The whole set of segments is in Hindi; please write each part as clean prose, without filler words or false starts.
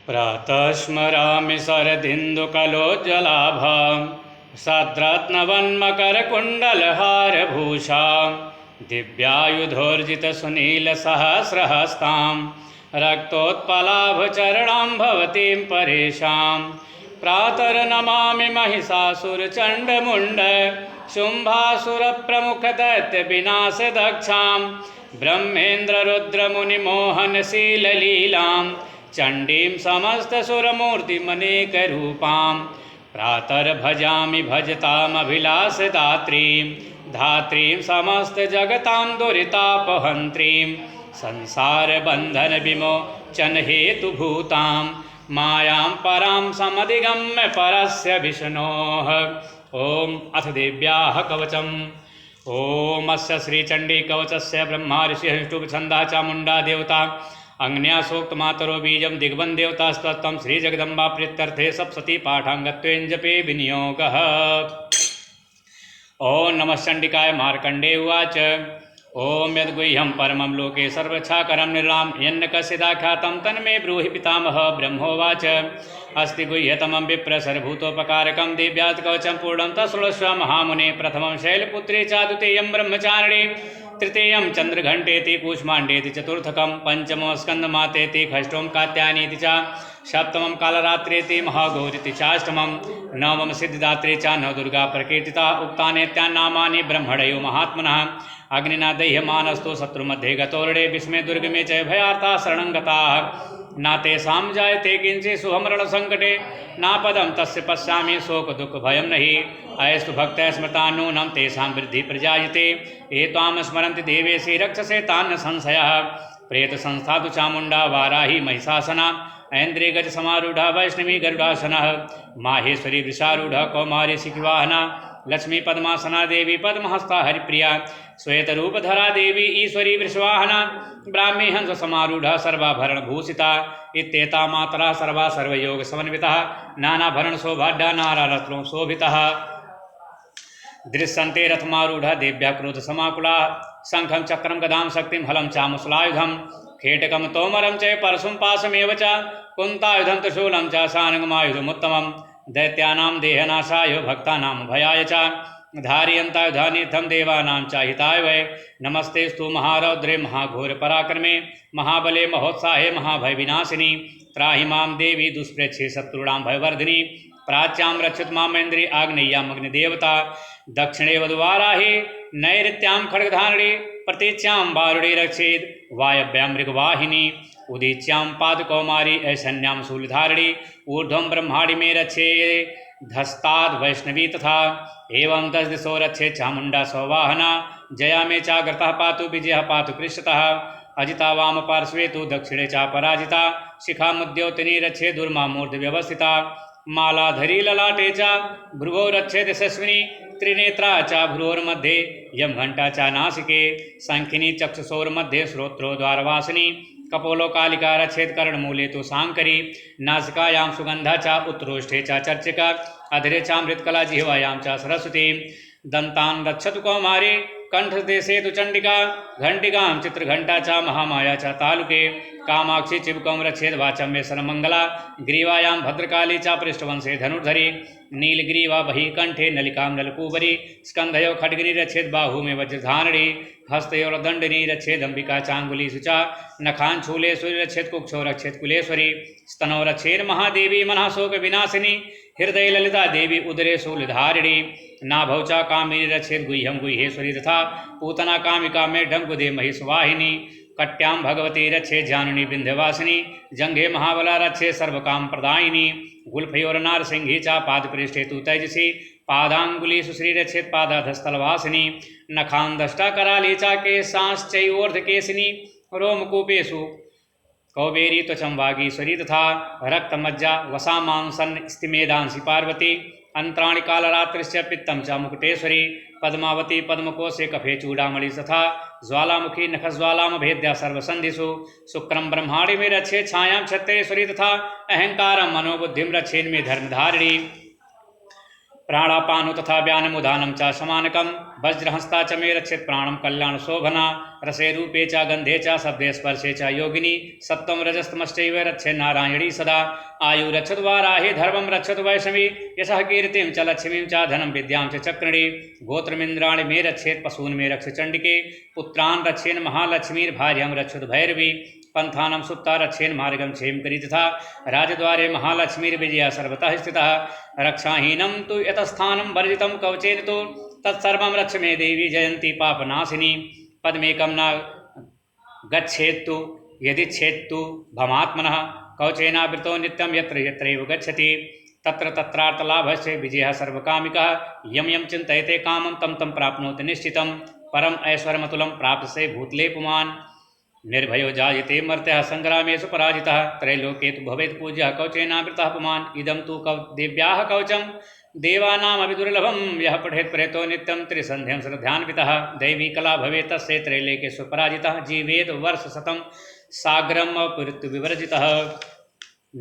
प्रातः स्मरामि शरदिन्दुकलोज्ज्वलाभां सद्रत्नवन्मकरकुण्डलहारभूषां दिव्यायुधोर्जितसुनीलसहस्रहस्तां रक्तोत्पलाभचरणां भवतीं परेशां प्रातर्नमामि महिषासुरचण्डमुण्ड शुम्भासुरप्रमुखदैत्यविनाशदक्षां ब्रह्मेन्द्ररुद्रमुनिमोहनशीललीलां चण्डीं समस्तसुरमूर्तिमनेकरूपां प्रातर्भजामि भजतामभिलाषदात्रीं धात्रीं समस्तजगतां दुरितापहन्त्रीं संसारबन्धनविमोचनहेतुभूतां मायां परां समधिगम्य परस्य विष्णोः। ॐ अथ देव्याः कवचम्। ॐ अस्य श्रीचण्डीकवचस्य ब्रह्मा ऋषिः छन्दः चामुण्डा देवता अग्न्या सूक्तमातरो बीजं दिग्बन् देवतास्तत्त्वं श्रीजगदम्बा प्रीत्यर्थे सप्तशती पाठाङ्गत्वेन जपे विनियोगः। ॐ नमः चण्डिकाय। मार्कण्डे उवाच। ॐ यद्गुह्यं परमं लोके सर्वच्छाकरं निर्राम यन्नकस्यदाख्यातं तन्मे ब्रूहि पितामह। ब्रह्मोवाच। अस्ति गुह्यतमं विप्रसर्वभूतोपकारकं दिव्यात्कवचं पूर्णं तत्शृणुष्व महामुने। प्रथमं शैलपुत्री च द्वितीयं ब्रह्मचारिणी तृतीयं चन्द्रघण्टेति कूष्माण्डेति चतुर्थकं पंचमं स्कन्दमातेति षष्ठं कात्यायनीति च सप्तमं कालरात्रेति महागौरीति चाष्टमं नवमं सिद्धिदात्री च नवदुर्गा प्रकीर्तिता। उक्तानेत्यान्नामानि ब्रह्मणयो महात्मनः अग्निना दह्यमानस्तु शत्रुमध्ये गतोरणे विस्मे दुर्गमे च भयार्ता शरणं गताः न तेषां जायते किञ्चित् शुभमरणसङ्कटे नापदं तस्य पश्यामि शोकदुःखभयं नहि अयस्तु भक्तः स्मृता नूनं तेषां वृद्धि प्रजायते ये त्वां स्मरन्ति देवेशि रक्षसे तान् संशयः। प्रेतसंस्था तु चामुण्डा वाराही महिषासना ऐन्द्रियगज समारूढ़ा वैष्णवी गरुडासनः माहेश्वरी वृषारूढ़ कौमारी शिखिवाहना लक्ष्मी पद्मासना देवी पद्महस्ता हरिप्रिया श्वेतरूपधरा देवी ईश्वरी वृषवाहना ब्राह्मी हंस समारूढ़ा सर्वाभरण भूषिता इत्येता मातरा सर्वा सर्वयोग समन्विता नानाभरण शोभाढ्या नारारत्नो शोभितः दृश्यन्ते रथमारूढ़ा देव्या क्रोध समाकुला शंखं चक्रं गदां शक्तिं हलं चामुसलायुधं खेटकं तोमरं च परशुं पाशमेव च कुन्तायुधं त्रिशूलं च सानगमायुधमुत्तमं दैत्यानां देहनाशाय भक्तानां भयाय च धारयन्तायुधानिथं देवानां च हिताय वै। नमस्तेस्तु महारौद्रे महाघोर पराक्रमे महाबले महोत्साहे महाभय विनाशिनी त्राहि मां देवी दुष्प्रेक्षे शत्रूणां भयवर्धिनी प्राच्यां रक्षित मामेन्द्री आग्नेय्यामग्निदेवता दक्षिणे वधुवाराहे नैऋत्यां खड्गधारिणी प्रतीच्यां वारुणी रक्षेत् वायव्यां मृगवाहिनी उदीच्यां पादकौमारी ऐशन्यां शूलधारिणी ऊर्ध्वं ब्रह्माणि में रक्षे धस्ताद् वैष्णवी तथा एवं 10 दिशो रक्षे चामुण्डा सौवाहना जया में चाग्रतः पातु विजयः पातु पृष्ठतः अजिता वाम पार्श्वे तु दक्षिणे चा पराजिता शिखा मुद्योतिनी रक्षे दुर्मा मूर्ति व्यवस्थिता मालाधरी ललाटे च भ्रुवो रक्षे यशस्विनी त्रिनेत्रा च भ्रुवोर्मध्ये यम घंटा च नासिके शंखिनी चक्षुषोर्मध्ये श्रोत्रो द्वारवासिनी कपोलो कालिका रक्षेत कर्णमूले तु सांकरी नासिकायां सुगंधा च उत्तरोष्ठे च चर्चिका अधरे च मृत्कला जिह्वायां च सरस्वती दन्तान् रक्षतु कौमारी कंठदेशे तु चंडिका घंटिकां चित्रघंटा च महामाया च तालुके कामाक्षी चिबकं रक्षेद वाचं मे सर्वमंगला ग्रीवायां भद्रकाली च पृष्ठवंशे धनुर्धरी नीलग्रीवा बहि कंठे नलिकां नलकूबरी स्कंधयो खड्गिनी रक्षेद बाहू में वज्रधारणी हस्तयोर्दंडिनी रक्षेदंबिका चांगुलीषु च नखान् शूलेश्वरी रक्षेद कुक्षो रक्षेद कुलेश्वरी स्तनौ रक्षेद महादेवी मनः शोक विनाशिनी हृदय ललिता देवी उदरे शूलधारिणी नाभौ च कामिनी रक्षेद गुह्यं गुह्येश्वरी तथा पूतना कामिका मेढं गुदे महिषवाहिनी कट्यां भगवती रक्षे जाननी विंध्यवासिनी जंघे महाबला रक्षे सर्वकाम प्रदायिनी गुल्फयोर्नारसिंही च पादपृष्ठे तु तैजसी पादांगुलीषु श्री रक्षेत पादाधस्तलवासिनी नखान् दष्टा कराली च केशांश्चैवोर्ध्वकेशिनी रोमकूपेषु कौबेरी त्वचं वागीश्वरी तथा रक्तमज्जा वसामांसन् स्तिमेदांसि पार्वती अंतराणि कालरात्रिश्च पित्तं च मुकुटेश्वरी पद्मावती पद्मकोशे कफे चूड़ामणि तथा ज्वालामुखी नखज्वालामभेद्या सर्वसन्धिषु शुक्रं ब्रह्माणि में रक्षे छायां छत्रेश्वरी तथा अहंकारं मनोबुद्धिं रक्षेन्मे धर्मधारिणी प्राणापानो तथा व्यानमुदानं च समानकं वज्रहस्ता च मे रक्षित प्राणं कल्याणशोभना रसे रूपे च गन्धे च शब्दे स्पर्शे च योगिनी सत्त्वं रजस्तमश्चैव रक्षे नारायणी सदा आयु रक्षतु वाराहि धर्मं रक्षतु वैष्णवी यशः कीर्तिं च लक्ष्मीं च धनं विद्यां च चक्रिणी गोत्रमिन्द्राणि मे रक्षेत् पशून् मे रक्ष चण्डिके पुत्रान् रक्षेन् महालक्ष्मीर्भार्यां रक्षतु भैरवी पंथानं सुप्ता रक्षेन् मार्गं क्षेमकरी तथा राजद्वारे महालक्ष्मीर्विजया सर्वतः स्थितः रक्षाहीनं तु यतस्थानं वर्जितं कवचेन तु तत्सर्वं रक्ष मे देवी जयन्ती पापनाशिनी पद्मेकं न गच्छेत्तु यदि छेत्तु भमात्मनः कवचेनावृतो नित्यं यत्र यत्रैव गच्छति तत्र तत्रार्थलाभस्य विजयः सर्वकामिकः यं यं चिन्तयते कामं तं तं प्राप्नोति निश्चितं परम ऐश्वर्यमतुलं प्राप्स्ये भूतले पुमान् निर्भयो जायते मर्त्यः संग्रामेषु पराजितः त्रैलोके तु भवेत् पूज्यः कवचेनावृतः पुमान् इदं तु देव्याः कवचं देवानामपि दुर्लभं यः पठेत् प्रेतो नित्यं त्रिसन्ध्यं श्रद्धान्वितः दैवी कला भवेत् तस्य त्रैलोकेषु पराजितः जीवेत् वर्षशतं साग्रम् अपृत्युविवर्जितः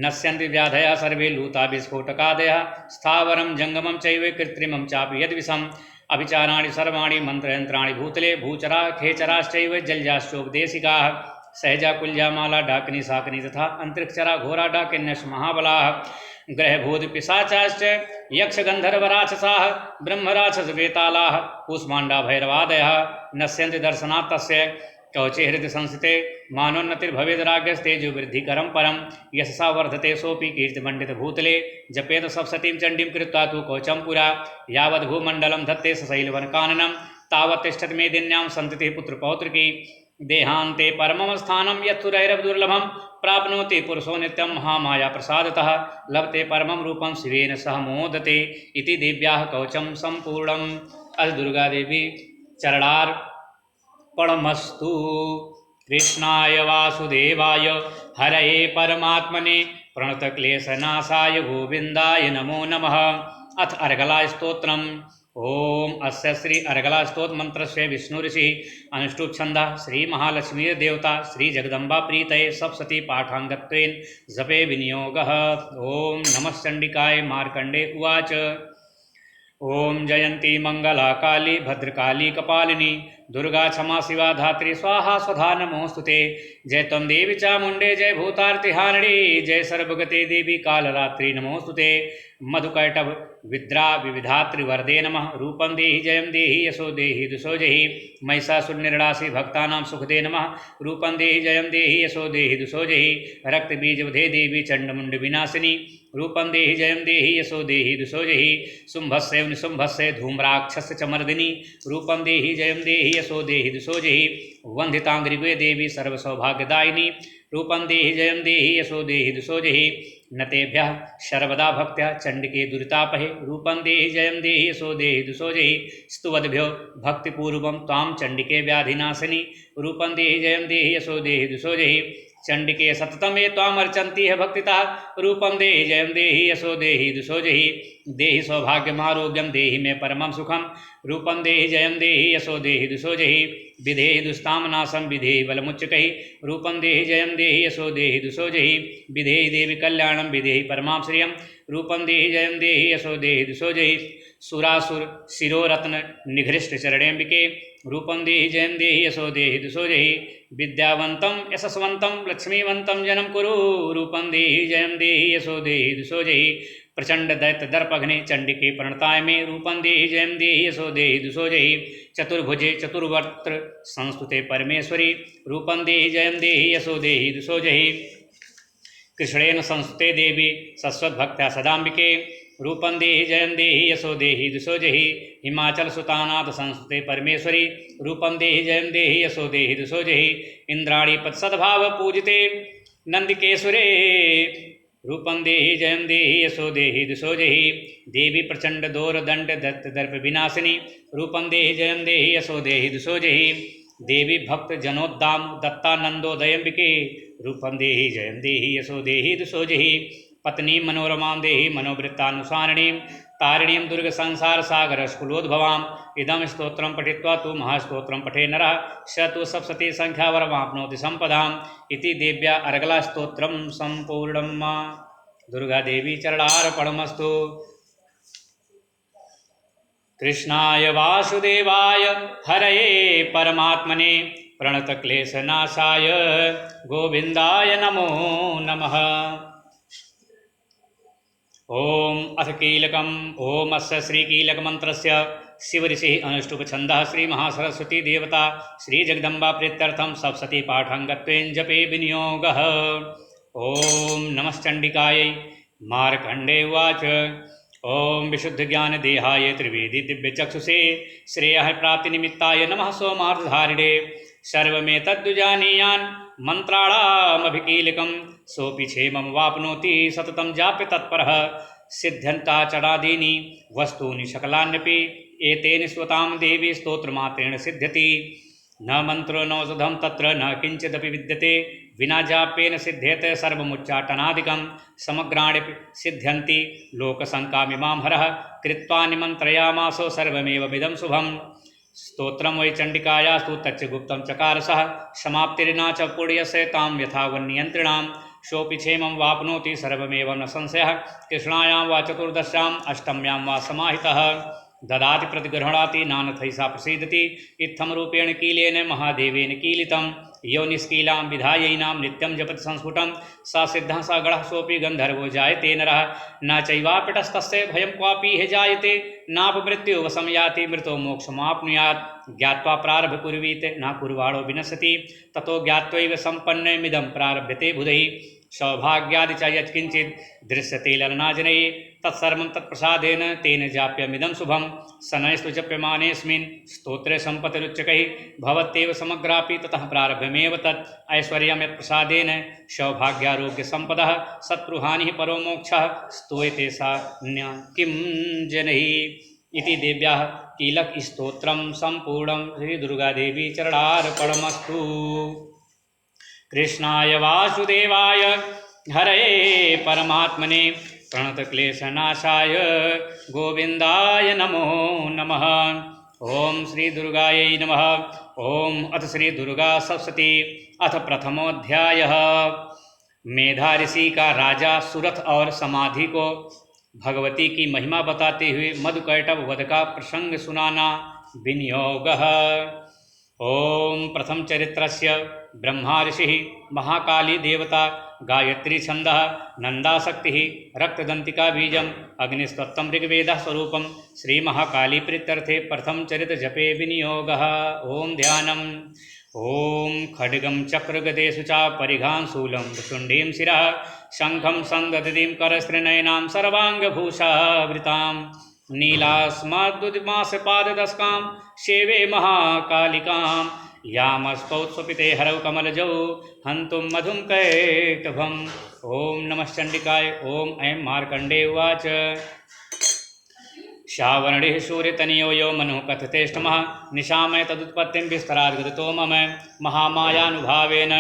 नश्यन्ति व्याधयः सर्वे लूता विस्फोटकादयः स्थावरं जङ्गमं चैव कृत्रिमं चापि यद्विषम् अभिचाराणि सर्वाणि मंत्रयंत्राणि भूतले भूचरा खेचराश्चैव जलजाश्चोपदेशिकाः सहजा कुल्यामाला डाकिनी शाकिनी तथा अंतरिक्षरा घोरा डाकिन्यश्च महाबलाः ग्रहभूत पिशाचाश्च यक्षगन्धर्वराक्षसाः ब्रह्मराक्षसवेतालाः कूष्माण्डा भैरवादयः नश्यन्ति दर्शनात् तस्य कवचे हृदय संस्थिते मानोन्नतिर्भवेद्राज्ञस्तेजोवृद्धिकरं परं यशसा वर्धते सोऽपि कीर्तिमण्डितभूतले जपेत सप्ततीं चण्डीं कृत्वा तु कवचं पुरा यावद्भूमण्डलं धत्ते सशैलवनकाननं तावत् तिष्ठति मेदिन्यां सन्ततिः पुत्रपौत्रिकी देहान्ते परमं स्थानं यत्सुरैरवदुर्लभं प्राप्नोति पुरुषो नित्यं महामायाप्रसादतः लभते परमं रूपं शिवेन सह मोदते इति देव्याः कवचं सम्पूर्णम्। अथ दुर्गादेवी चरणार्पणमस्तु। कृष्णाय वासुदेवाय हरये परमात्मने प्रणतक्लेशनाशाय गोविन्दाय नमो नमः। अथ अर्गला स्तोत्रम्। ओम अस्य श्री अर्गला स्तोत्र मंत्रस्य विष्णु ऋषि अनुष्टुप छंदः श्री महालक्ष्मी देवता श्री जगदम्बा प्रीतये सप्तशती पाठांगत्वेन जपे विनियोगः। ओम नमः चंडिकाय। मार्कंडे उवाच ओम जयंती मंगला काली भद्रकाली कपालिनी दुर्गा क्षमा शिवा धात्री स्वाहा स्वधा नमोस्तुते। जय त्वं देवी चामुंडे जय भूतार्तिहारिणी जय सर्वगते देवी कालरात्रि नमोस्तुते। मधुकैटभ विद्रा विविधात्रिवरदे नमः। रूपं देहि जयं देहि यशो देहि दुषो जहि महिषासुरनिर्णासी भक्तानां सुखदे नमः। रूपं देहि जयं देहि यशो देहि दुषो जहि रक्तबीजवधे देवी चण्डमुण्ड विनाशिनी। रूपं देहि जयं देहि यशो देहि दुषो जहि शुम्भस्य निशुम्भस्य धूम्राक्षस्य च मर्दिनी। रूपं देहि जयं देहि यशो देहि दुषो जहि वन्दिताङ्घ्रिगे देवी सर्वसौभाग्यदायिनी। रूपं देहि जयं देहि यशो देहि दुषो जहि नतेभ्यः सर्वदा भक्त्या चण्डिके दुरितापहे। रूपं देहि जयं देहि यशो देहि दुषो जहि स्तुवद्भ्यो भक्तिपूर्वं त्वां चण्डिके व्याधिनाशिनी। रूपं देहि जयं देहि यशो देहि दुषो जहि चण्डिके सततं ये त्वामर्चन्ति है भक्तितः। रूपं देहि जयं देहि यशो देहि दुषो जहि देहि सौभाग्यमारोग्यं देहि मे परमं सुखं। रूपं देहि जयं देहि यशो देहि दुषो जहि विधेहि दुस्तामनाशं विधेहि बलमुच्चकैः। रूपं देहि जयं देहि यशो देहि दुषो जहि विधेहि देवी कल्याणं विधेहि परमां श्रियं। रूपं देहि जयं देहि यशो देहि दुषो जहि सुरासुर शिरोरत्न निघृष्ट चरणेऽम्बिके। रूपं देहि जयं देहि यशो देहि दुषो जहि विद्यावन्तं यशस्वन्तं लक्ष्मीवन्तं जनं कुरु। रूपं देहि जयं देहि यशो देहि दुषो जहि प्रचंड दैत्य दर्पघ्ने चंडिके प्रणताय मे। रूपं देहि जयं देहि यशो देहि दुषो जहि चतुर्भुजे चतुर्वक्त्र संस्तुते परमेश्वरी। रूपं देहि जयं देहि यशो देहि दुषो जहि कृष्णेन संस्तुते देवी सस्वद्भक्त्या सदाम्बिके। रूपं देहि जयं देहि यशो देहि दुषो जहि हिमाचल सुतानाथ संस्तुते परमेश्वरी। रूपं देहि जयं देहि यशो देहि दुषो जहि इंद्राणी पत्सद्भाव पूजिते नंदिकेश्वरे। रूपं देहि जयं देहि यशो देहि दुषो जहि देवी प्रचंड दोर दंड दत्त दर्प विनाशिनी। रूपं देहि जयं देहि यशो देहि दुषो जहि देवी भक्त जनोद्दाम दत्तानंदोदयंबिके। रूपं देहि जयं देहि यशो देहि दुषो जहि पत्नी मनोरमां देहि मनोवृत्तानुसारिणीं तारिणीं दुर्ग संसार सागर स्कुलोद्भवाम्। इदं स्तोत्रं पठित्वा तु महास्तोत्रं पठे नरः स तु सप्तशती संख्यावरमाप्नोति सम्पदाम्। इति देव्या अर्गला स्तोत्रं सम्पूर्णम्। दुर्गा देवी चरणार्पणमस्तु। कृष्णाय वासुदेवाय हरये परमात्मने प्रणतक्लेशनाशाय गोविन्दाय नमो नमः। ओम अथ कीलकम ओम अस्य श्रीकीलकमन्त्रस्य शिवऋषिः अनुष्टुप्छन्दः श्रीमहासरस्वती देवता श्रीजगदम्बा प्रीत्यर्थं सप्तशती पाठाङ्गत्वेन जपे विनियोगः। ओम नमश्चण्डिकायै। मार्कण्डेय उवाच ओम विशुद्धज्ञानदेहाय त्रिवेदी दिव्यचक्षुषे श्रेयः प्राप्तिनिमित्ताय नमः सोमार्थधारिणे सर्वमेतद्विजानीयान् मन्त्राणामभिकीलकं सोऽपि क्षेमं वाप्नोति सततं जाप्य तत्परः सिद्ध्यन्ताचरादीनि वस्तूनि सकलान्यपि एतेन स्वतां देवी स्तोत्रमात्रेण सिद्ध्यति। न मन्त्रो नौषधं तत्र न किञ्चिदपि विद्यते विना जाप्येन सिद्ध्येत सर्वमुच्चाटनादिकं समग्राणि सिद्ध्यन्ति लोकशङ्कामिमां हरः कृत्वा निमन्त्रयामासो सर्वमेवमिदं शुभम्। स्तोत्रं वै चण्डिकायास्तु तच्च गुप्तं चकारसः समाप्तिर्ना च पुण्यस्य तां यथा वन्नियन्त्रिणां सोऽपि क्षेमं वाप्नोति सर्वमेव न संशयः। कृष्णायां वा चतुर्दश्याम् अष्टम्यां वा समाहितः ददाति प्रतिगृह्णाति नानथैषा प्रसीदति इत्थं रूपेण कीलेन महादेवेन कीलितं यो निष्कीलां विधायैनां नित्यं जपति संस्फुटं स सिद्धः स गणः सोऽपि गन्धर्वो जायते नरः न चैवापितस्तस्य भयं क्वापि हि जायते नापमृत्युः वशं याति मृतो मोक्षमाप्नुयात् ज्ञात्वा प्रारभ्य कुर्वीत न कुर्वाणो विनश्यति ततो ज्ञात्वैव सम्पन्नमिदं प्रारभ्यते बुधैः सौभाग्यादि च यत्किञ्चित् दृश्यते ललनाजनैः तत्सर्वं तत्प्रसादेन तेन जाप्यमिदं शुभं शनैस्तु जप्यमानेऽस्मिन् स्तोत्रे सम्पतिरुच्चकैः भवत्येव समग्रापि ततः प्रारभ्यमेव तत् ऐश्वर्यं यत्प्रसादेन सौभाग्यारोग्यसम्पदः शत्रुहानिः परो मोक्षः स्तूयते सा न किं जनैः इति देव्याः कीलकस्तोत्रं सम्पूर्णं श्रीदुर्गादेवी चरणार्पणमस्तु। कृष्णाय वासुदेवाय हरये परमात्मने प्रणतक्लेशनाशाय गोविन्दाय नमो नमः। ओम श्री दुर्गायै नमः। ओम अथ श्री दुर्गा सप्तशती अथ प्रथमोऽध्यायः। मेधा ऋषि का राजा सुरथ और समाधि को भगवती की महिमा बताते हुए मधुकैटभ वध का प्रसंग सुनाना विनियोगः। ओम प्रथम चरित्रस्य ब्रह्मा ऋषिः महाकाली देवता गायत्री छन्दः नन्दाशक्तिः रक्तदन्तिका बीजम् अग्निस्तत्त्वं ऋग्वेदः स्वरूपं श्रीमहाकाली प्रीत्यर्थे प्रथम चरित जपे विनियोगः। ओम ध्यानम्। ओम खड्गं चक्रगदेषु च परिघां शूलं शुण्डीं शिरः शङ्खं सन्ददतीं करस्त्रिनयनां सर्वाङ्गभूषावृतां नीलास्मद्दुदिमासपाददस्कां सेवे महाकालिकां यामस्तौत्स्वपिते हरौ कमलजौ हन्तुं मधुं कैटभम्। ओम नमः चण्डिकाय। ओम ऐं मार्कण्डेय उवाच श्रावणिः सूर्यतनयो यो मनुः कथतेष्टमः निशामय तदुत्पत्तिं विस्तराद्गतो मम महामायानुभावेन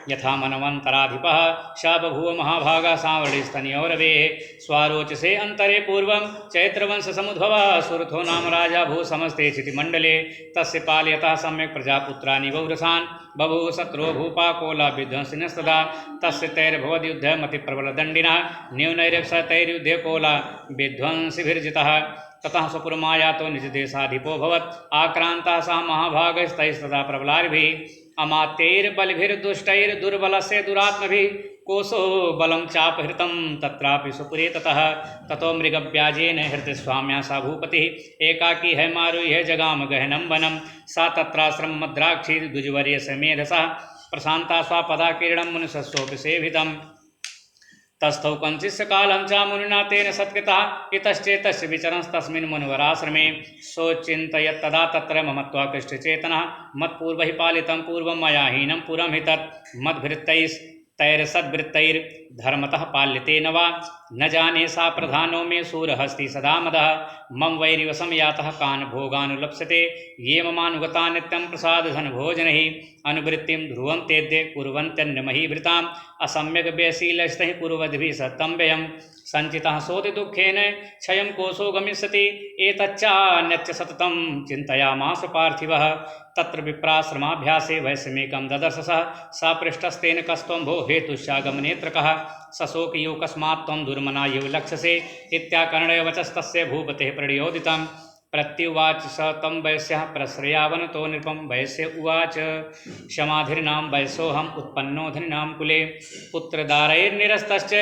यथा मनवन्तराधिपः स बभूव महाभागा सांवरणिस्तनयो रवेः स्वारोचसे अन्तरे पूर्वं चैत्रवंशसमुद्भवः सुरथो नाम राजा भू समस्ते क्षितिमण्डले तस्य पालयतः सम्यक् प्रजापुत्राणि बहुरसान् बभूव शत्रो भूपाकोला विध्वंसिनस्तदा तस्य तैर्भवद्युद्धमतिप्रबलदण्डिनः न्यूनैरक्षतैर्युद्धे कोला विध्वंसिभिर्जितः ततः स्वपुरमायातो निजदेशाधिपोऽभवत् आक्रान्तः सः महाभागस्तैस्तदा प्रबलार्भिः अमात्यैर्बलिभिर्दुष्टैर्दुर्बलस्य दुरात्मभिः कोशो बलं चापहृतं तत्रापि स्वपुरे ततो मृगव्याजेन हृतस्वाम्या सा भूपतिः एकाकी हैमारुह्य जगाम गहनं वनं सा तत्राश्रम मद्राक्षी द्विजवर्यसमेधसः प्रशान्ता स्वापदाकीर्णं मुनिसस्सोऽपि सेवितम् तस्थौ कंसिस्य कालं च मुनिना तेन सत्कृतः इतश्चेतस्य विचरंस्तस्मिन् मुनिवराश्रमे सोचिन्तयत् तदा तत्र ममत्वाकृष्टचेतनः मत्पूर्वैः पालितं पूर्वं मया हीनं पुरं हि तत् मद्भृत्तैस्तैरसद्भृत्तैर्धर्मतः पाल्यतेन वा न जाने सा प्रधानो मे सूरहस्ति सदा मदः मम वैरिवशं यातः कान् भोगानुलप्स्यते ये ममानुगता नित्यं प्रसादधनभोजनैः अनुवृत्तिं ध्रुवं तेद्य कुर्वन्त्यन्यमहीभृताम् असम्यग् व्यशीलस्तैः कुर्वद्भिः सत्तं व्ययं सञ्चितः सोति दुःखेन क्षयं कोशो गमिष्यति एतच्चान्यच्च सततं चिन्तयामास पार्थिवः तत्र विप्राश्रमाभ्यासे वयसमेकं ददर्शसः स पृष्ठस्तेन कस्त्वं भो हेतुश्चागमनेत्र कः सशोकयो कस्मात् त्वं दुर्मना यो लक्ष्यसे इत्याकर्ण्य वचस्तस्य भूपतेः प्रणयोदितं प्रत्युवाच स तं वैश्यः प्रश्रयावनतो नृपं। वैश्य उवाच क्षमाधिर्नां वैश्योऽहम् उत्पन्नो धनिनां कुले। पुत्रदारैर्निरस्तश्च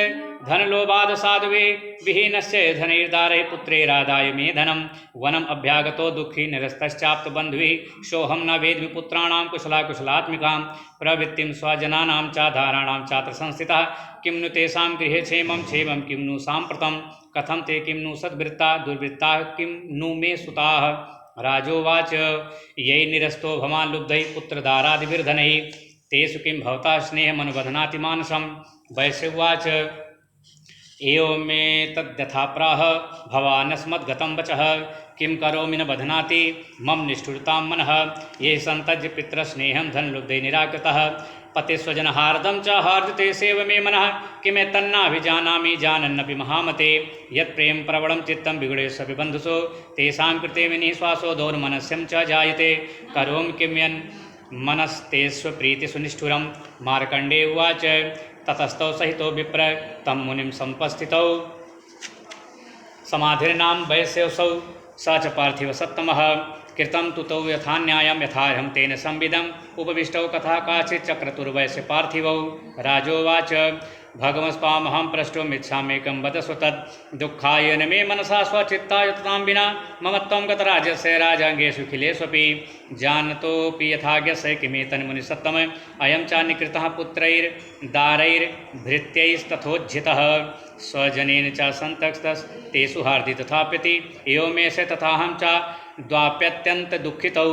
धनलोभाद् साधुवे विहीनस्य धनैर्दारैः पुत्रैरादाय मे धनं। वनम् अभ्यागतो दुःखी निरस्तश्चाप्तबन्धुभिः सोऽहं न वेद्मि पुत्राणां कुशलाकुशलात्मिकां प्रवृत्तिं स्वजनानां च धाराणां चात्र संस्थितः। किं नु तेषां गृहे क्षेमं किं नु साम्प्रतं कथं ते किं नु सद्वृत्ता दुर्वृत्ताः किं नु मे सुताः। राजोवाच यै निरस्तो भवान् लुब्धैः पुत्रदारादिभिर्धनैः तेषु किं भवता स्नेहमनुबध्नाति मानसं। वैश्य उवाच एवं मे तद्यथा प्राह भवानस्मद्गतं वचः। किं करोमि न बध्नाति मम निष्ठुरतां मनः। ये सन्तज्य पितृस्नेहं धनलुब्धे निराकृतः पतिस्वजनहार्दं च हार्दते सेव मे मनः। किमेतन्नाभिजानामि जानन्नपि महामते यत्प्रेम प्रवणं चित्तं विगुणेष्वपि बन्धुषु तेषां कृते विनिश्वासो दौर्मनस्यं च जायते। करोमि किं यन्मनस्तेष्वप्रीतिषु निष्ठुरं। मार्कण्डे उवाच ततस्तौ सहितो विप्र तं मुनिं समुपस्थितौ। समाधिर्नां वैश्यसौ स च पार्थिव सत्तमः। कृतं तु तौ यथा न्यायं यथार्हं तेन संविदम् उपविष्टौ कथा काचित् चक्रतुर्वैश्य पार्थिवौ। राजोवाच भगवस्त्वामहं प्रष्टुमिच्छाम्येकं वदस्व तद् दुःखाय न मे मनसा स्वचित्ताय ततां विना मम त्वं गतराजस्य राजाङ्गेषु खिलेष्वपि जानतोऽपि यथाज्ञस्य किमेतन्मुनिसत्तम अयं चान्यकृतः पुत्रैर्दारैर्भृत्यैस्तथोज्झितः स्वजनेन च सन्तक्तस्तेषु हार्दि तथाप्यति एवमेष तथाहं च द्वाप्यत्यन्तदुःखितौ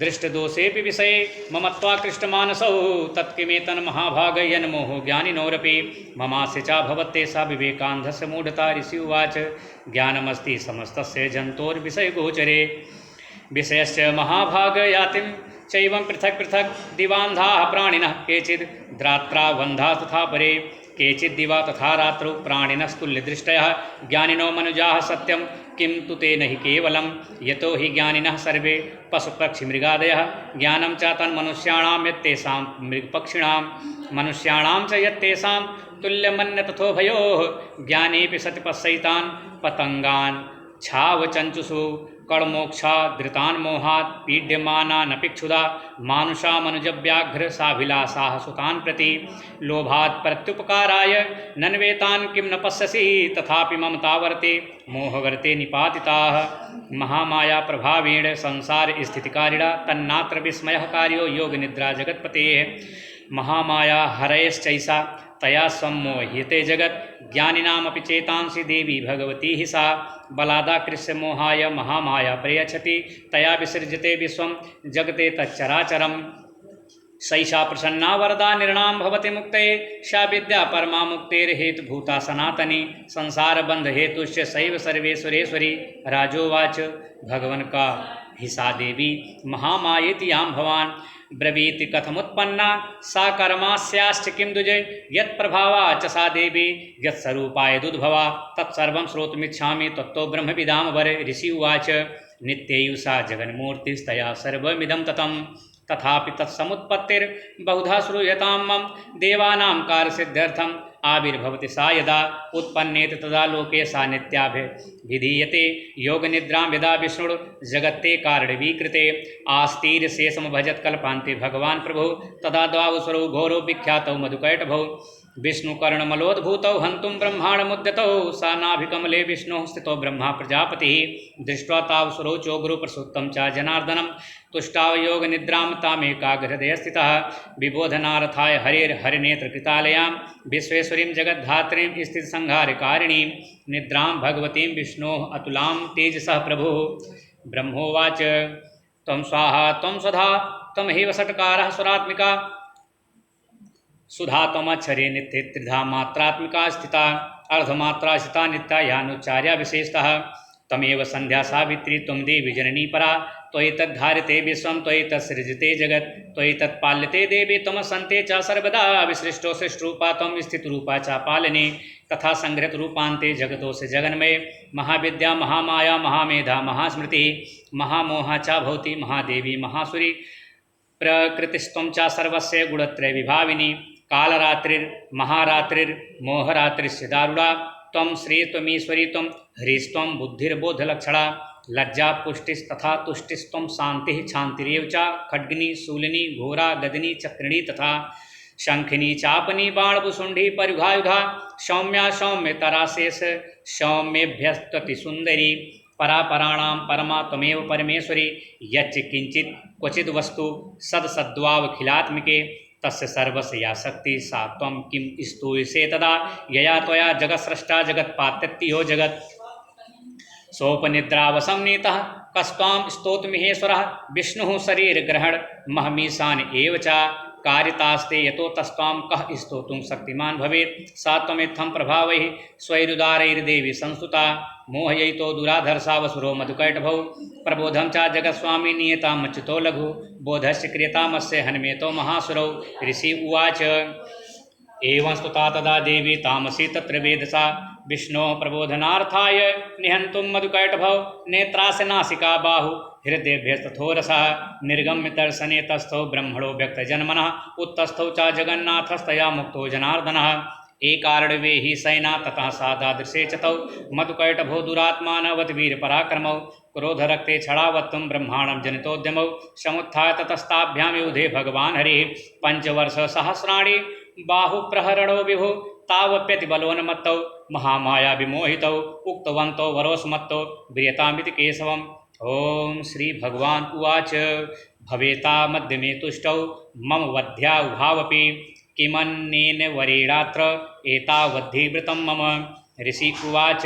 दृष्टदोषेऽपि विषये मम त्वाकृष्टमानसौ तत्किमेतन्महाभागयन्मोहो ज्ञानिनोरपि ममास्य च भवत्येषा विवेकान्धस्य मूढता। ऋषि उवाच ज्ञानमस्ति समस्तस्य जन्तोर्विषयगोचरे विषयश्च महाभागयातिं चैवं पृथक् पृथक् दिवान्धाः प्राणिनः केचिद् द्रात्रावन्धाः तथा परे केचिद् दिवा तथा रात्रौ प्राणिनस्तुल्यदृष्टयः। ज्ञानिनो मनुजाः सत्यं किं तु तेन हि केवलं यतो हि ज्ञानिनः सर्वे पशुपक्षिमृगादयः। ज्ञानं च तन्मनुष्याणां यत्तेषां मृगपक्षिणां मनुष्याणां च यत्तेषां तुल्यमन्य तथोभयोः। ज्ञानेऽपि सति पश्यैतान् पतङ्गान् छावचञ्चुषु कड़मोक्षा धृतान् मोहात् पीड्यमानानपि क्षुधा मानुषा मनुजव्याघ्रसाभिलाषाः सुतान् प्रति लोभात् प्रत्युपकाराय नन्वेतान् किं न पश्यसि तथापि ममतावर्ते मोहवर्ते निपातिताः। महामाया प्रभावेण संसार स्थितिकारिणा तन्नात्र विस्मयः कार्यो योगनिद्रा जगत्पतेः। महामाया हरयश्चैषा तया सम्मोह्यते जगत् ज्ञानिनामपि चेतांसि देवी भगवती हि सा बलादाकृष्य मोहाय महामाया प्रयच्छति तया विसृजते विश्वं जगते तच्चराचरम्। सैषा प्रसन्ना वरदा निर्णां भवति मुक्ते सा विद्या परमा मुक्तेर्हेतुभूता सनातनी संसार बंध हेतुश्च सैव सर्वेश्वरेश्वरी। राजोवाच भगवन् का हि सा देवी महामायेति यां भवान् ब्रवीति कथमुत्पन्ना सा कर्मास्याश्च किं दुजे यत्प्रभावा च सा देवी यत्स्वरूपा यदुद्भवा तत्सर्वं श्रोतुमिच्छामि तत्तो ब्रह्मविदां वरे। ऋषि उवाच नित्यैव जगन्मूर्तिस्तया सर्वमिदं ततं तथापि तत्समुत्पत्तिर्बहुधा श्रूयतां मम देवानां कार्यसिद्ध्यर्थम् आविर्भवति सा यदा उत्पन्नेत तदा लोके सा नित्याभिधीयते योगनिद्रां यदा विष्णुर्जगत्ते कारणवीकृते आस्तीर्शेषं भजत कल्पान्ते भगवान् प्रभु तदा द्वावसरौ घोरो विख्यातौ मधुकैटभौ विष्णुकर्णमलोद्भूतौ हन्तुं ब्रह्माण्डमुद्यतौ सा नाभिकमले विष्णुः स्थितो ब्रह्मा प्रजापतिः दृष्ट्वा तावसुरौ चोग्रुप्रसुप्तं च जनार्दनं तुष्टाव योगनिद्रां तामेकाग्रहृदये स्थितः विबोधनार्थाय हरिर्हरिनेत्रकृतालयां विश्वेश्वरीं जगद्धात्रीं स्थितिसंहारकारिणीं निद्रां भगवतीं विष्णोः अतुलां तेजसः प्रभुः। ब्रह्मोवाच त्वं स्वाहा त्वं स्वधा त्वमैव षट्कारः स्वरात्मिका सुधा त्वमक्षरे नित्ये त्रिधा मात्रात्मिका स्थिता अर्धमात्रा स्थिता नित्या यानुच्चार्या विशेषतः तमेव संध्या सावित्री त्वं देवी जननी परा त्वयि तद्धारिते विश्वं त्वयि तत्सृजते जगत् त्वयि तत्पाल्यते देवी त्वं सन्ते च सर्वदा विसृष्टो सृष्टरूपा त्वं स्थितरूपा च पालने तथा संहृत रूपान्ते जगतोऽस्य जगन्मये महाविद्या महामाया महामेधा महास्मृतिः महामोहा च भवति महादेवी महासुरी प्रकृतिस्त्वं च सर्वस्य गुणत्रय विभाविनी कालरात्रिर्महारात्रिर्मोहरात्रिस्य दारुणा त्वं श्री त्वमीश्वरी त्वं ह्रीस्त्वं बुद्धिर्बोधलक्षणा लज्जा पुष्टिस्तथा तुष्टिस्त्वं शान्तिः क्षान्तिरेव च खड्गिनी शूलिनी घोरा गदिनी चक्रिणी तथा शंखिनी चापनी बाणभुसुंडी परिघायुधा सौम्या सौम्यतरा शेष सौम्येभ्यस्तति सुंदरी परापराणां परमा त्वमेव परमेश्वरी यच्च किंचित क्वचिद वस्तु सद्सद्वावखिलात्मिके तस्य सर्वस्य या शक्ति सा त्वं किं स्तूयसे तदा यया त्वया जगत्स्रष्टा जगत्पात्यत्यो जगत् सोपनिद्रावसंनीतः कस्त्वां स्तोतुमिहेश्वरः विष्णुः शरीरग्रहण महमीशान एव च कारितास्ते यतो तस्त्वां कः स्तोतुं शक्तिमान् भवेत् सा त्वमित्थं प्रभावैः स्वैरुदारैर्देवी संस्तुता मोहयितो दुराधर्षावसुरो मधुकैटभौ प्रबोधं च जगत्स्वामी नियतामच्युतो लघु बोधस्य क्रियतामस्य हन्मेतो महासुरौ ऋषि उवाच एवं स्तुता तदा देवी तामसी तत्र वेदसा विष्णोः प्रबोधनार्थाय निहन्तुं मधुकैटभौ नेत्रास्य नासिका बाहु हृदयभ्यस्तथोरसः निर्गम्य दर्शने तस्थौ ब्रह्मणो व्यक्तजन्मनः उत्तस्थौ च जगन्नाथस्तया मुक्तो जनार्दनः एकारणवे हि सैना ततः सादादृशे च तौ मधुकैटभौ दुरात्मानवद्वीरपराक्रमौ क्रोधरक्ते छड़ावत्तं ब्रह्माणं जनितोद्यमौ समुत्थाय ततस्ताभ्यां युधे भगवान् हरिः पञ्चवर्षसहस्राणि बाहुप्रहरणो विभु तावप्यतिबलोन्मत्तौ महामाया विमोहितौ उक्तवन्तौ वरोस्मत्तौ ब्रियतामिति केशवम् ओम श्री भगवान उवाच भवेता मध्यमे तुष्टौ मम वध्या उभावपि किमन्नेन वरेणात्र एतावद्धिवृतं मम ऋषि उवाच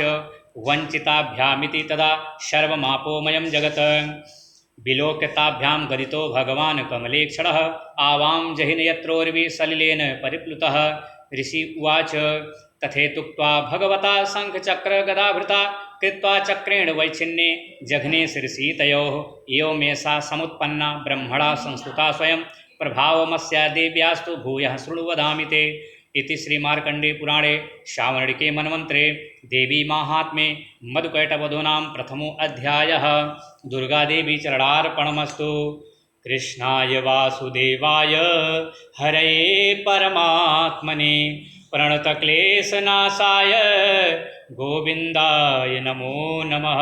वञ्चिताभ्यामिति तदा सर्वमापोमयं जगत् विलोक्यताभ्यां गदितो भगवान् कमलेक्षणः आवां जहिन यत्रोर्वि सलिलेन परिप्लुतः ऋषि उवाच तथेतुक्त्वा भगवता शङ्खचक्रगदाभृता कृत्वा चक्रेण वैच्छिन्ने जघ्ने शिरसीतयोः एवमेषा समुत्पन्ना ब्रह्मणा संस्तुता स्वयं प्रभावमस्या देव्यास्तु भूयः शृणु वदामि ते इति श्रीमार्कण्डे पुराणे शावणिके मन्वन्तरे देवी माहात्म्ये मधुकैटवधूनां प्रथमो अध्यायः। दुर्गादेवी चरणार्पणमस्तु। कृष्णाय वासुदेवाय हरये परमात्मने प्रणतक्लेशनाशाय गोविंदाय नमो नमः।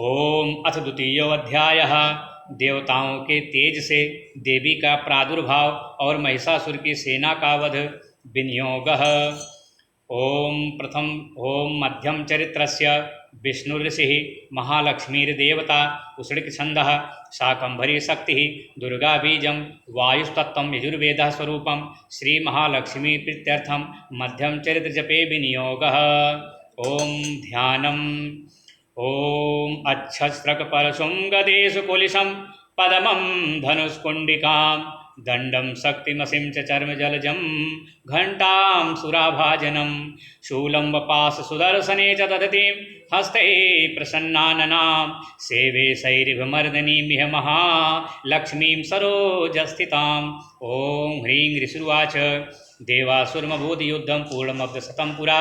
ओम अथ द्वितीयोऽध्यायः। देवताओं के तेज से देवी का प्रादुर्भाव और महिषासुर की सेना का वध। विनियोगः। ओम मध्यम चरित्रस्य विष्णुऋषिः महालक्ष्मीर्देवता उष्णिकछन्दः शाकंभरी शक्तिः दुर्गा बीजं वायुस्तत्त्वं यजुर्वेदः स्वरूपं श्रीमहालक्ष्मी प्रीत्यर्थं मध्यम चरित्र जपे विनियोगः। ओम ध्यानम्। ओम अच्छस्रकपरशुं गदेषु कुलिशं पदमं धनुष्कुण्डिकां दण्डं शक्तिमसिं च चर्मजलजं घण्टां सुराभाजनं शूलं वपास सुदर्शने च दधतीं हस्ते प्रसन्नाननां सेवे शैरिभमर्दनीमिह महालक्ष्मीं सरोजस्थिताम्। ॐ ह्रीं ऋषिरुवाच देवासुरमभूद्युद्धं पूर्णमब्धशतं पुरा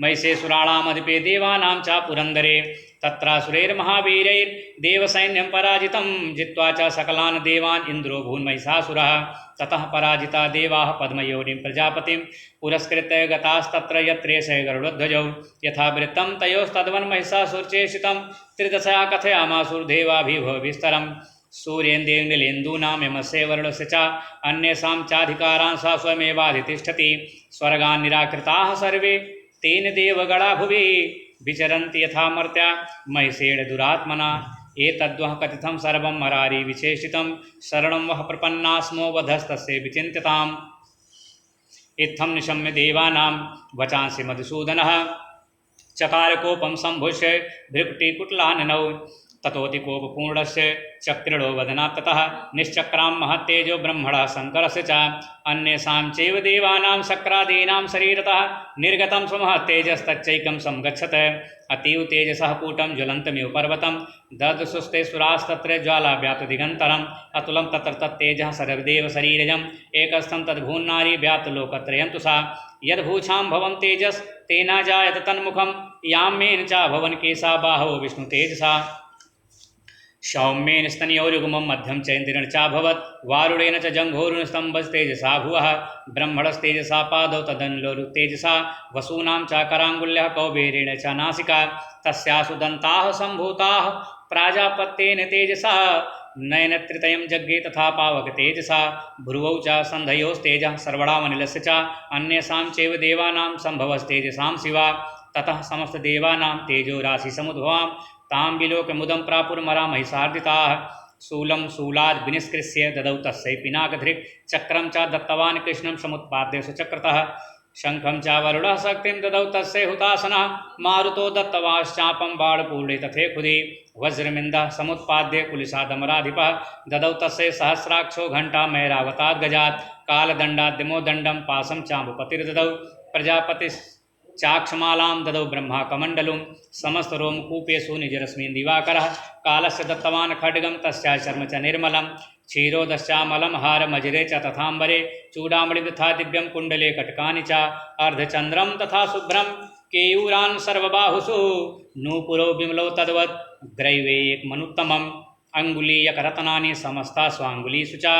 महिषेसुराणामधिपे देवानां च पुरन्दरे तत्रासुरैर्महावीरैर्देवसैन्यं पराजितं जित्वा च सकलान् देवान् इन्द्रो भून्महिषासुरः। ततः पराजिता देवाः पद्मयोनिं प्रजापतिं पुरस्कृत्य गतास्तत्र यत्रेषः गरुडध्वजौ यथावृत्तं तयोस्तद्वन्महिषासुरचेषितं त्रिदशा कथयामासुरदेवाभिभव विस्तरम्। सूर्येन्द्रेन्दुलीन्दूनां यमस्य वरुणस्य च अन्येषां चाधिकारान् सा स्वयमेवाधितिष्ठति। स्वर्गान् निराकृताः सर्वे तेन देवगणा भुवि विचरन्ति यथा मर्त्या महिषेण दुरात्मना। एतद्वः कथितं सर्वं मरारी विशेषितं शरणं वः प्रपन्ना स्मो वधस्तस्य विचिन्त्यताम्। इत्थं निशम्य देवानां वचांसि मधुसूदनः चकारकोपं सम्भुष्य भृकुटिकुटलाननौ ततोऽतिकोपपूर्णस्य चक्रिणो वदनात् ततः निश्चक्रां महत्तेजो ब्रह्मणः शङ्करस्य च अन्येषां चैव देवानां शक्रादीनां शरीरतः निर्गतं स्वमहत्तेजस्तच्चैकं समगच्छत। अतीव तेजसः कूटं ज्वलन्तमिव पर्वतं ददृशुस्ते सुरास्तत्र ज्वालाव्याप्तदिगन्तरम् अतुलं तत्र तत्तेजः सर्वदेव शरीरजम् एकस्थं तद्भून्नारी व्याप्तलोकत्रयं तु सा यद्भूषां भवं तेजस् तेना जायत तन्मुखं याम्येन च भवन केशा बाहो विष्णुतेजसा। सौम्येन स्तनयोरुगमं मध्यं चैन्द्रेण चाभवत् वारुणेन च जङ्घोरुणस्तम्भस्तेजसा भुवः ब्रह्मणस्तेजसा पादौ तदन्लोरुतेजसा वसूनां च कराङ्गुल्यः कौबेरेण च नासिका तस्यासु दन्ताः सम्भूताः प्राजापत्येन तेजसा नयनत्रितयं जज्ञे तथा पावक तेजसा भ्रुवौ च सन्धयोस्तेजः सर्वणामनिलस्य च अन्येषां चैव देवानां सम्भवस्तेजसां शिवा ततः समस्तदेवानां तेजो राशिसमुद्भवां तां विलोक्य मुदं प्रापुर्मरामहिषार्दिताः शूलं शूलाद् विनिष्कृष्य ददौ तस्यै पिनाकधृक् चक्रं च दत्तवान् कृष्णं समुत्पाद्य सुचक्रतः शङ्खं च वरुणः शक्तिं ददौ तस्यै हुतासनः मारुतो दत्तवाश्चापं बाणपूर्णे तथेखुदि वज्रमिन्दः समुत्पाद्य कुलिशादमराधिपः ददौ तस्यै सहस्राक्षो घण्टामैरावताद् गजात् कालदण्डाद्यमोदण्डं पाशं चाम्बुपतिर्ददौ प्रजापति चाक्षमालां ददौ ब्रह्मा कमण्डलुं समस्तरोमकूपेषु निजरश्मीन् दिवाकरः कालस्य दत्तवान् खड्गं तस्या शर्म च निर्मलं क्षीरोदश्चामलं हारमजिरे च तथाम्बरे चूडामणिवृथा दिव्यं कुण्डले कटकानि च अर्धचन्द्रं तथा शुभ्रं केयूरान् सर्वबाहुषु नूपुरो विमलौ तद्वत् ग्रैवेयकमनुत्तमम् अङ्गुलीयकरत्नानि समस्ता स्वाङ्गुलीषु च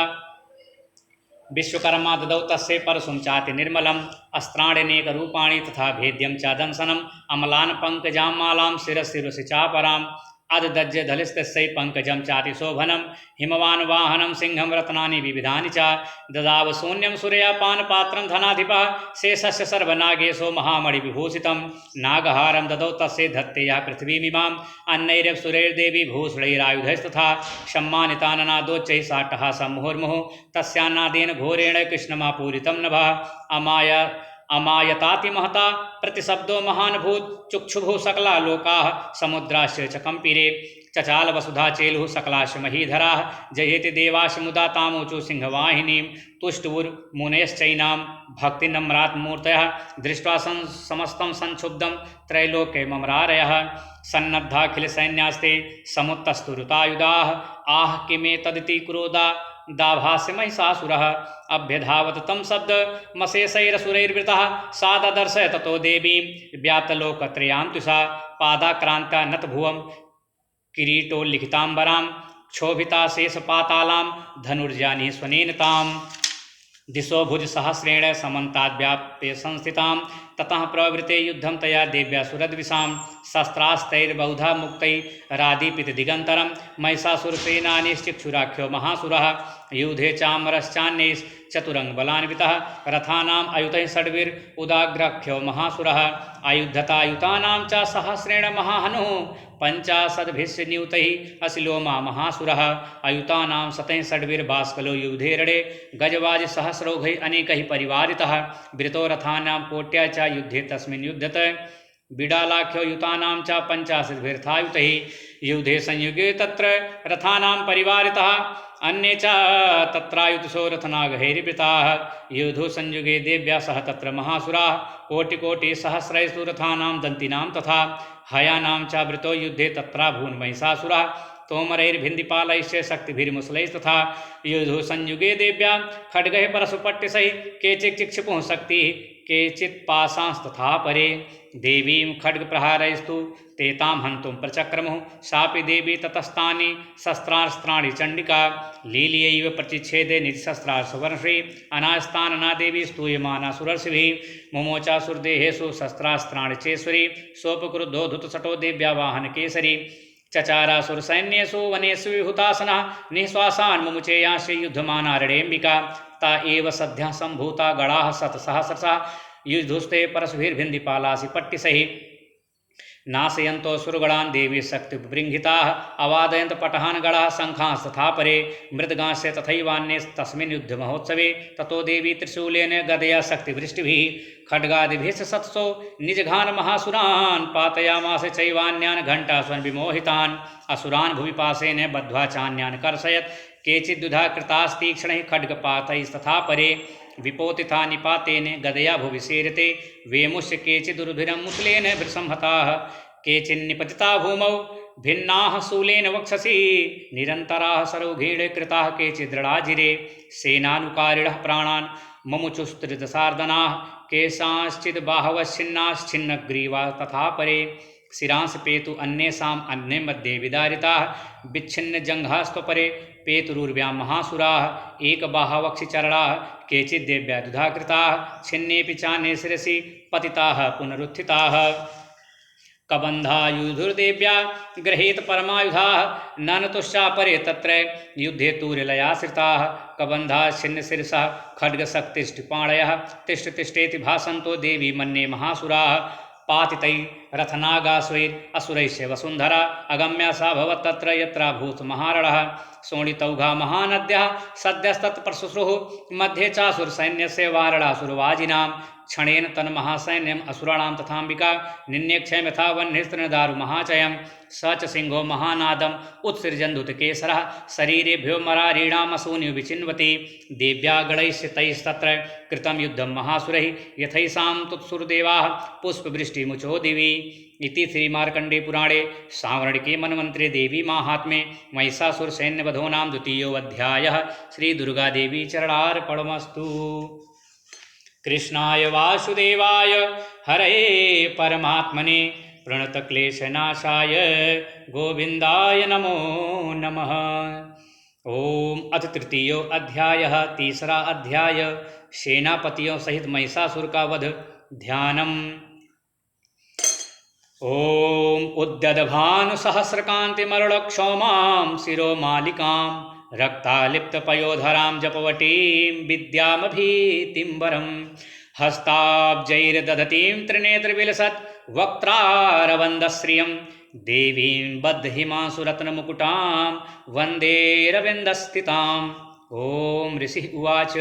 विश्वकर्मा ददौ तस्यै परशुं चाति निर्मलम् अस्त्राण्यनेकरूपाणि तथा भेद्यं च दंसनम् अमलान् पङ्कजां मालां शिरसिरुषि चापराम् अददज्य धलिस्तस्यै पङ्कजं चाति शोभनं हिमवान् वाहनं सिंहं रत्नानि विविधानि च ददाव शून्यं सूर्यापानपात्रं धनाधिपः शेषस्य सर्वनागेशो महामणिविभूषितं नागहारं ददौ तस्यै धत्तेयः पृथिवीमिमाम् अन्नैरप्सुरैर्देवी भूषणैरायुधैस्तथा सम्मानिताननादोच्चैः साट्टहासं मुहुर्मुहुः तस्यान्नादेन घोरेण कृष्णमापूरितं नभः अमायताति महता प्रतिशब्दो महानुभूत चुक्षुभुः सकला लोकाः समुद्राश्च च कंपीरे चचाल वसुधा चेलुः सकलाश महीधराः जयेति देवाश मुदा तामोचु सिंहवाहिनीं तुष्टुर्मुनेश्चैनां भक्तिनम्रात्मूर्तयः दृष्ट्वा समस्तं संक्षुब्धं त्रैलोक्ये ममरारयः सन्नद्धाखिलसैन्यास्ते समुत्तस्तुरुतायुधाः आह किमेतदिति क्रोधा दाभास्य महिषासुरः अभ्यधावत तं शब्द मशेषैरसुरैर्वृतः साददर्शय ततो देवीं व्याप्तलोकत्रयां तुषा पादाक्रान्ता नतभुवं किरीटोल्लिखिताम्बरां क्षोभिता शेषपातालां धनुर्जानि स्वनेन ताम् दिशो भुज सहस्रेण समन्ताद्व्याप्य संस्थितां ततः प्रवृते युद्धं तया देव्या सुरद्विषां शस्त्रास्तैर्बहुधा मुक्तैरादीपित दिगन्तरं महिषासुरसेनानीश्चिक्षुराख्यो महासुरः युधे चामरश्चान्यैश्चतुरङ्गबलान्वितः रथानाम् अयुतैः षड्भिरुदाग्राख्यो महासुरः अयुद्धतायुतानां च सहस्रेण महाहनुः पञ्चाशद्भिश्च नियुतैः अशिलोमा महासुरः अयुतानां शतैः षड्भिर्भास्कलो युधे रणे गजवाज सहस्रौघैः अनेकैः परिवारितः वृतो रथानां कोट्या च युद्धे तस्मिन् युध्यत बिडालाख्यो युतानां च पञ्चाशद्भिर्थायुतैः युधे संयुगे तत्र रथानां परिवारितः अन्ये च तत्रायुतसो रथनागैर्वृताः युधो संयुगे देव्या सह तत्र महासुराः कोटिकोटिसहस्रैस्तु रथानां दन्तीनां तथा हयानां च वृतो युद्धे तत्राभून् महिषासुराः तोमरैर्भिन्दिपालैश्च शक्तिभिर्मुसलैस्तथा युधो संयुगे देव्या खड्गैः परशुपट्टिशैः केचित् चिक्षिपुः शक्तिः केचित् पाशांस्तथा परे देवीं खड्गप्रहारैस्तु तेतां हन्तुं प्रचक्रमुः सापि देवी ततस्तानि शस्त्रास्त्राणि चण्डिका लील्यैव प्रतिच्छेदे निजशस्त्रास्वर्षि अनास्तानना देवी स्तूयमाना सुरर्षिभिः मुमोचासुरदेहेषु शस्त्रास्त्राणि चेश्वरी सोपक्रुद्धो धुतसटो देव्या वाहनकेसरी चचारासुरसैन्येषु वनेषु विहुतासनः निःश्वासान् मुमुचेयांश्च युद्धमाना रणेऽम्बिका ता एव सद्यः सम्भूता गणाः शतसहस्रशः युद्धुस्ते परशुभिर्भिन्दिपालासि पट्टिशैः नाशयन्तो सुरगणान् देवी शक्तिबृंहिताः अवादयन्त पटहान् गणाः शङ्खास्तथा परे मृदगांश्च तथैवान्ये तस्मिन् युद्धमहोत्सवे ततो देवी त्रिशूलेन गदया शक्तिवृष्टिभिः खड्गादिभिश्च शतसो निजघान् महासुरान् पातयामास चैवान्यान् घण्टास्वन् विमोहितान् असुरान् भुविपाशेन बद्ध्वा चान्यान् कर्षयत् केचिद्युधा कृतास्तीक्ष्णैः खड्गपातैस्तथा परे विपोतिथा निपातेन गदया भुवि सेरते वेमुष्य केचिदुर्भिरं मुसलेन भृसंहताः केचिन्निपतिता भूमौ भिन्नाः शूलेन वक्षसि निरन्तराः सरौघेण कृताः केचिद्दृढाजिरे सेनानुकारिणः प्राणान् मुमुचुस्त्रिदशार्दनाः केषांश्चिद् बाहवश्छिन्नाश्छिन्नग्रीवा तथा परे शिरांस पेतु अन्येषाम् अन्ये मध्ये विदारिताः विच्छिन्न जङ्घास्त्वपरे पेतुरुर्व्यां महासुराः एकबाहवक्षिचरणाः केचिद्देव्या दुधाकृताः छिन्नेऽपि चान्ये शिरसि पतिताः पुनरुत्थिताः कबन्धायुधुर्देव्या गृहीत परमायुधाः ननतुश्चापरे तत्र युद्धे तूर्यलयाश्रिताः कबन्धाः छिन्नशिरसः खड्गशक्तिष्टिपाणयः तिष्ठ तिष्ठेति भासन्तो देवी मन्ये महासुराः पातितैरथनागाश्वैरसुरैश्च वसुन्धरा अगम्या सा भवत् तत्र यत्राभूत् महारणः शोणितौघा महानद्यः सद्यस्तत्प्रसुसुः मध्ये चासुरसैन्यस्य वारणासुरवाजिनां क्षणेन तन्महासैन्यम् असुराणां तथाम्बिका निन्यक्षयं यथा वह्निस्तृणदारु महाचयं स च सिंहो महानादम् उत्सृजन्धुतकेसरः शरीरेभ्यो मरारीणामसूनि विचिन्वति देव्या गणैश्चितैस्तत्र कृतं युद्धं महासुरैः यथैषां तुत्सुरदेवाः पुष्पवृष्टिमुचो दिवि इति श्रीमार्कण्डेयपुराणे सावर्णिके मन्वन्तरे देवी माहात्म्ये महिषासुरसैन्यवधो नाम द्वितीयोऽध्यायः। श्रीदुर्गादेवी चरणार्पणमस्तु। कृष्णाय वासुदेवाय हरये परमात्मने प्रणतक्लेशनाशाय गोविन्दाय नमो नमः। ओम अथ तृतीयो अध्यायः। तीसरा अध्याय सेनापतियों सहित महिषासुर का वध। ध्यानम्। ओम उद्यद्भानुसहस्रकान्तिमरुळक्षौमां शिरोमालिकां रक्तालिप्तपयोधरां जपवटीं विद्यामभीतिम्बरं हस्ताब्जैर्दधतीं त्रिनेत्रविलसत् वक्त्रारवन्दश्रियं देवीं बद्धहिमांशुरत्नमुकुटां वन्दे रविन्दस्थिताम्। ओम ऋषिः उवाच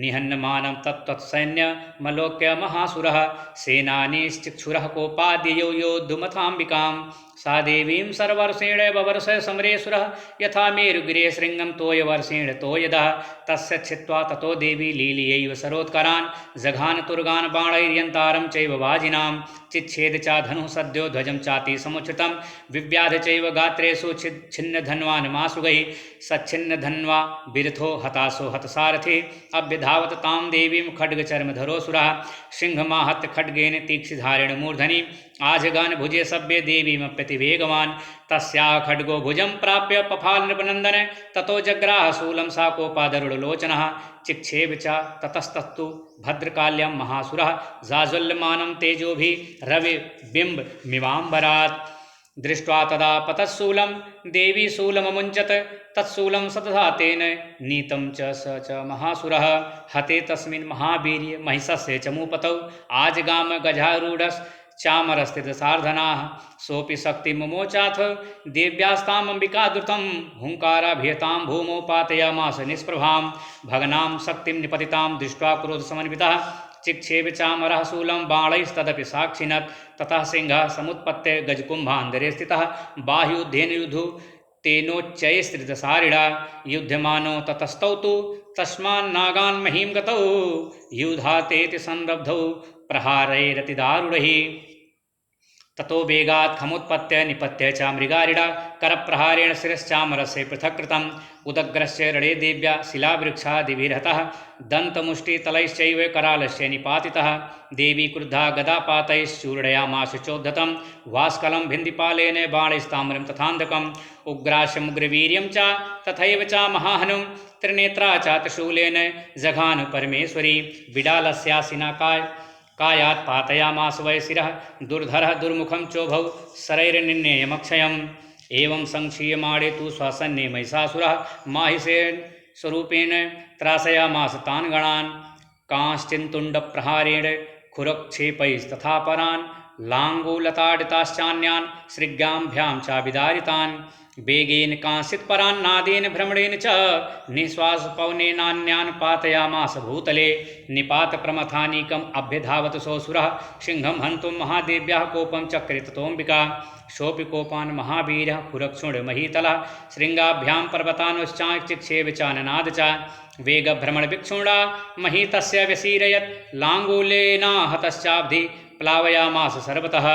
निहन्यमानं तत्तत्सैन्यमलोक्य महासुरः सेनानीश्चिक्षुरः कोपाद्ययो योद्धुमथाम्बिकां सा देवीं सर्वर्षेण बवर्ष समरेश्वरः यथा मेरुगिरे शृङ्गं तोयवर्षेण तोयदः तस्य छित्त्वा ततो देवी लीलयैव सरोत्करान् जघान तुर्गान् बाणैर्यन्तारं चैव वाजिनां चिच्छेद च धनुः सद्यो ध्वजं चाति समुच्छ्रितं विव्याध चैव गात्रेषु छिन्नधन्वान् मासुगैः सच्छिन्नधन्वा बिरथो हतासो हतसारथि अभ्यधावत तां देवीं खड्गचर्मधरोऽसुरः सिंहमाहत्य खड्गेन तीक्ष्णधारेण मूर्धनि आजगान भुजे सभ्ये देवीमप्यतिवेगवान् तस्याः खड्गो भुजं प्राप्य पफाल नृपनन्दन ततो जग्राह शूलं सा कोपादरुडलोचनः चिक्षेप च ततस्तस्तु भद्रकाल्यां महासुरः जाज्वल्यमानं तेजोभिः रविबिम्बमिवाम्बरात् दृष्ट्वा तदा पतत्शूलं देवी शूलममुञ्चत तत्शूलं सतधा तेन नीतं च स च महासुरः हते तस्मिन् महावीर्य महिषस्य चमूपतौ आजगाम गजारूढश्चामरस्थितसार्धनाः सोऽपि शक्तिमुमोचाथ देव्यास्तामम्बिकाद्रुतं हुङ्काराभियतां भूमौ पातयामास निष्प्रभां भगनां शक्तिं निपतितां दृष्ट्वा क्रोधसमन्वितः चिक्षेप चामरः शूलं बाणैस्तदपि साक्षिणत् ततः सिंहः समुत्पत्य गजकुम्भान्धरे स्थितः बाह्युद्धेन युधु तेनोच्चैस्त्रिदसारिणा युध्यमानो ततस्तौ तु तस्मान्नागान् महीं गतौ युधातेति संरब्धौ प्रहारैरतिदारुणैः ततो वेगात् खमुत्पत्य निपत्य च मृगारिडा करप्रहारेण शिरश्चामरस्य पृथक् कृतम् उदग्रस्य रणे देव्या शिलावृक्षादिभिर्हतः दन्तमुष्टितलैश्चैव करालस्य निपातितः देवी क्रुद्धा गदापातैश्चूर्णयामास चोद्धतं वास्कलं भिन्दिपालेन बाणैस्ताम्रं तथान्धकम् उग्राशमुग्रवीर्यं च तथैव च महाहनुं त्रिनेत्रा च त्रिशूलेन जघान परमेश्वरी बिडालस्यासिना कायात् पातयामास वै शिरः दुर्धरः दुर्मुखं चोभौ शरैर्निर्णेयमक्षयम् एवं संक्षीयमाणे तु स्वसन्ने महिषासुरः माहिषेण स्वरूपेण त्रासयामास तान् गणान् कांश्चिन्तुण्डप्रहारेण खुरक्षेपैस्तथा परान् लाङ्गूलताडिताश्चान्यान् शृग्याभ्यां च विदारितान् वेगेन कांश्चित्परान् नादेन भ्रमणेन च निःश्वासपवनेनान्यान् पातयामास भूतले निपातप्रमथानीकम् अभ्यधावत सोऽसुरः सिंहं हन्तुं महादेव्याः कोपं चक्रे ततोऽम्बिका सोऽपि कोपान् महावीरः खुरक्षुण्डमहीतलः शृङ्गाभ्यां पर्वतानुश्चाचिक्षेप च ननाद च वेगभ्रमणभिक्षुणा महीतस्य व्यसीरयत् लाङ्गूलेनाहतश्चाब्धि प्लावयामास सर्वतः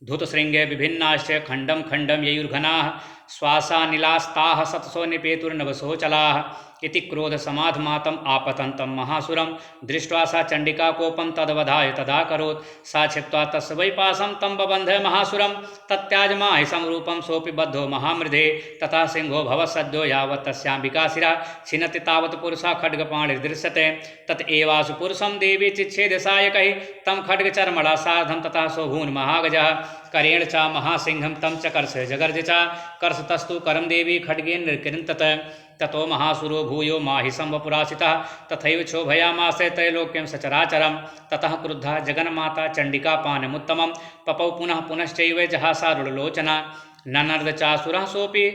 धूतशृङ्गे विभिन्नाश्च खण्डं खण्डं ययुर्घनाः श्वासानिलास्ताः सतसो निपेतुर्नवसोचलाः इति क्रोधसमाधमातम् आपतन्तं महासुरं दृष्ट्वा सा चण्डिका कोपं तदवधाय तदाकरोत् सा छित्त्वा तस्य वैपासं तं बबन्ध महासुरं तत्याजमाहि संरूपं सोऽपि बद्धो महामृधे तथा सिंहो भवसद्यो यावत् तस्याम्बिका शिरा छिन्नति तावत् पुरुषा खड्गपाणिर्दृश्यते तत एवासु पुरुषं देवी चिच्छेदसायकैः तं खड्गचर्मणा सार्धं तथा सोऽभून् महागजः करेण च महासिंहं तं च कर्ष जगर्ज च कर्षतस्तु करं देवी खड्गेन निर्कृन्तत ततो महासुरो भूयो माहिसं वपुरासितः तथैव क्षोभयामास त्रैलोक्यं सचराचरं ततः क्रुद्धा जगन्माता चण्डिका पानमुत्तमं पपौ पुनः पुनश्चैव जहासारुणलोचना ननर्दचासुरः सोऽपि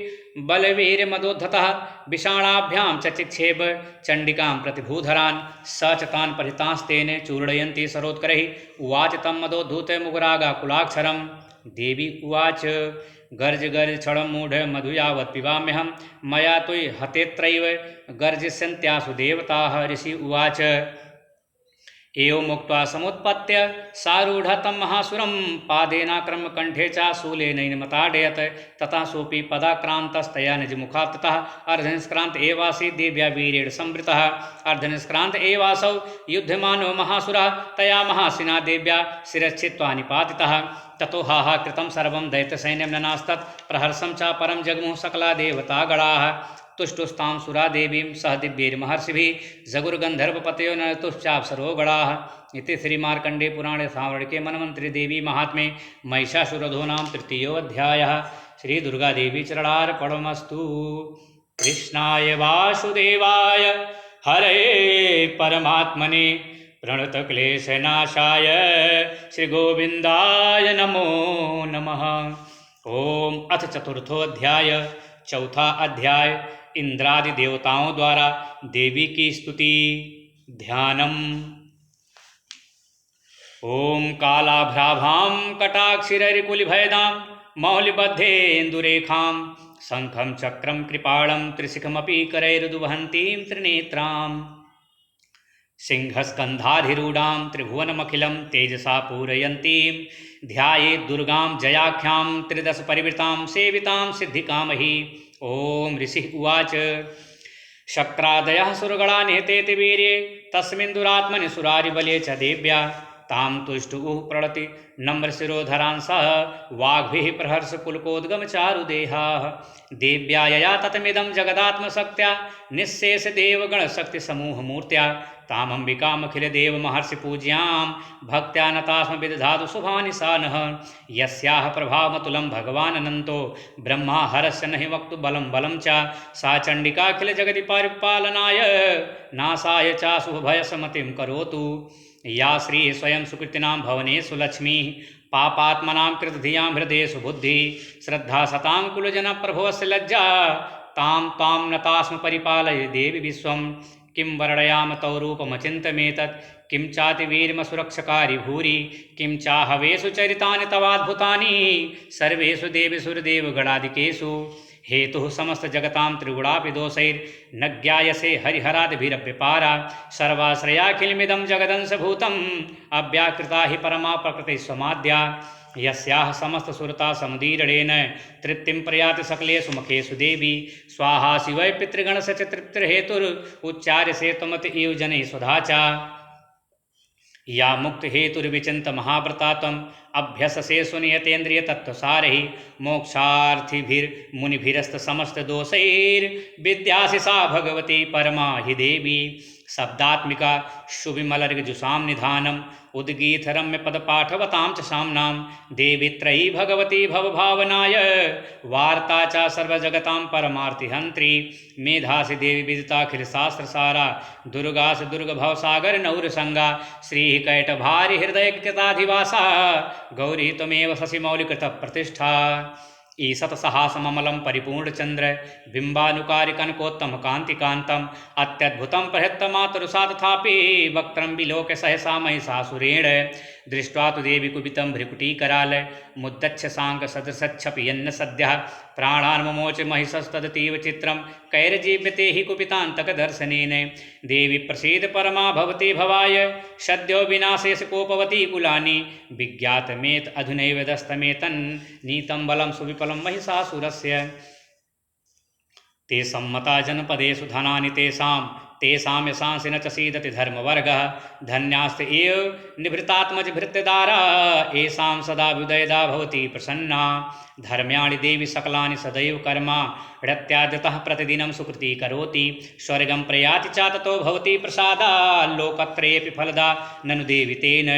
बलवीर्यमदोद्धतः विषाणाभ्यां च चिक्षेप चण्डिकां प्रतिभूधरान् स च तान् परितांस्तेन चूर्णयन्ती सरोत्करैः उवाच तं मदोद्धूत मुगुरागाकुलाक्षरं देवी उवाच गर्ज गर्ज क्षणं मूढ मधु यावत् पिबाम्यहं मया तुयि हतेत्रैव गर्जिष्यन्त्यासु देवताः ऋषि उवाच एवमुक्त्वा समुत्पत्य सारूढः तं महासुरं पादेनाक्रम्य कण्ठे च शूलेनैनमताडयत् तथा सोऽपि पदाक्रान्तस्तया निजमुखात् ततः अर्धनिष्क्रान्त एवासीत् देव्या वीर्येण संवृतः अर्धनिष्क्रान्त एवासौ युध्यमानो महासुरः तया महासिना देव्या शिरश्छित्त्वा निपातितः ततो हाहाकृतं सर्वं दैत्यसैन्यं ननास्तत् प्रहर्षं च परं जगमुः सकला देवतागणाः तुष्टुस्तां सुरा देवीं सह दिव्यैर्महर्षिभिः जगुर्गन्धर्वपतयो नरतुश्चाप्सरो गणाः इति श्रीमार्कण्डे पुराणे सावर्णिके मन्वन्तरे देवी महात्म्ये महिषासुरवधो नाम तृतीयोऽध्यायः। श्रीदुर्गादेवी चरणार्पणमस्तु। कृष्णाय वासुदेवाय हरये परमात्मने प्रणतक्लेशनाशाय श्रीगोविन्दाय नमो नमः। ओम अथ चतुर्थोऽध्याय। चौथा अध्याय इंद्रादि देवताओं द्वारा देवी की स्तुति। ध्यानम। ओम कालाभ्राभां कटाक्षिररिकुलिभयदां मौलिबद्धेन्दुरेखां शंखं चक्रं कृपाणं त्रिशिखमपि करैर्दुवहन्तीं त्रिनेत्रां सिंहस्कन्धाधिरूढां त्रिभुवनमखिलं तेजसा पूरयन्तीं ध्यायेत् दुर्गां जयाख्यां त्रिदश परिवृतां सेवितां सिद्धिकामही। ओम ऋषिः उवाच शक्रादयः सुरगणा निहतेति वीर्ये तस्मिन् दुरात्मनि सुरारिबले च देव्या तां तुष्टुः प्रणति नम्रशिरोधरान् सह वाग्भिः प्रहर्ष पुलकोद्गम चारुदेहाः देव्या यया ततमिदं जगदात्मशक्त्या निःशेष देवगणशक्तिसमूहमूर्त्या तामम्बिकामखिलदेव महर्षि पूज्यां भक्त्या नतास्म विदधातु शुभानि सा नः यस्याः प्रभावमतुलं भगवानन्तो ब्रह्मा हरस्य नहि वक्तु बलं बलं च सा चण्डिकाखिल जगति परिपालनाय नाशाय च शुभभयसमतिं करोतु या श्री स्वयं सुकृतिनां भवनेषु लक्ष्मीः पापात्मनां कृतधियां हृदयेषु बुद्धिः श्रद्धा सतां कुलजनप्रभवस्य लज्जा तां तां नतास्म परिपालय देवि विश्वं किं वर्णयाम तौ रूपमचिन्तमेतत् किं चाति वीर्मसुरक्षकारी भूरि किं चाहवेषु चरितानि तवाद्भुतानि सर्वेषु देवीसुरदेवगणादिकेषु हेतुः समस्त जगतां त्रिगुणापि दोषैर्न ज्ञायसे हरिहरादिभिरव्यपारा सर्वाश्रयाखिलमिदं जगदंशभूतम् अव्याकृता हि परमा प्रकृतिस्वमाद्या यस्याः समस्त सुरता समुदीरणेन तृप्तिं प्रयाति सकलेषु मुखेषु देवी स्वाहा शिवै पितृगणस्य च तृप्तिर्हेतुर् उच्चार्यसे त्वमति इव जनैः स्वधाचा या मुक्त हेतुर्विचिन्त महाव्रता त्वम् अभ्यससे सुनियतेन्द्रिय तत्वसारहि मोक्षार्थिभिर्मुनिभिरस्त समस्त दोषैर्विद्यासि सा भगवती परमा हि देवी शब्दात्मिका शुभिमलर्गजुषां निधानम् उद्गीतरम्य पदपाठवतां च साम्नां देवी त्रयी भगवती भवभावनाय वार्ता च सर्वजगतां परमार्तिहन्त्री मेधासि देवी विदिताखिलशास्त्रसारा दुर्गासि दुर्गभवसागर नौरसंगा श्रीः कैटभारि हृदयकृताधिवासा गौरी त्वमेव शशिमौलिकृतप्रतिष्ठा ईशतसहासममलं परिपूर्णचन्द्र बिम्बानुकारि कनकोत्तमकान्तिकान्तम् अत्यद्भुतं प्रहृतमातरुषा तथापि वक्त्रं विलोक्य सहसा महिषासुरेण दृष्ट्वा तु देवी कुपितं भ्रिकुटीकराल मुद्दच्छ साङ्गसदृशच्छपि यन्न सद्यः प्राणान् मुमोच महिषस्तदतीव चित्रं कैर्जीव्यते हि कुपितान्तकदर्शनेन देवी प्रसीद परमा भवती भवाय सद्यो विनाशेष कोपवती कुलानि विज्ञातमेत अधुनैव दस्तमेतन् नीतं बलं सुविफलं महिषासुरस्य ते सम्मता जनपदेषु धनानि तेषां यशांसि न च सीदति धर्मवर्गः धन्यास्त एव निभृतात्मजभृत्यदारा येषां सदाभ्युदयदा भवति प्रसन्ना धर्म्याणि देवी सकलानि सदैव कर्मा रत्यादतः प्रतिदिनं सुकृति करोति स्वर्गं प्रयाति च ततो भवति प्रसादा लोकत्रयेऽपि फलदा ननु देवि तेन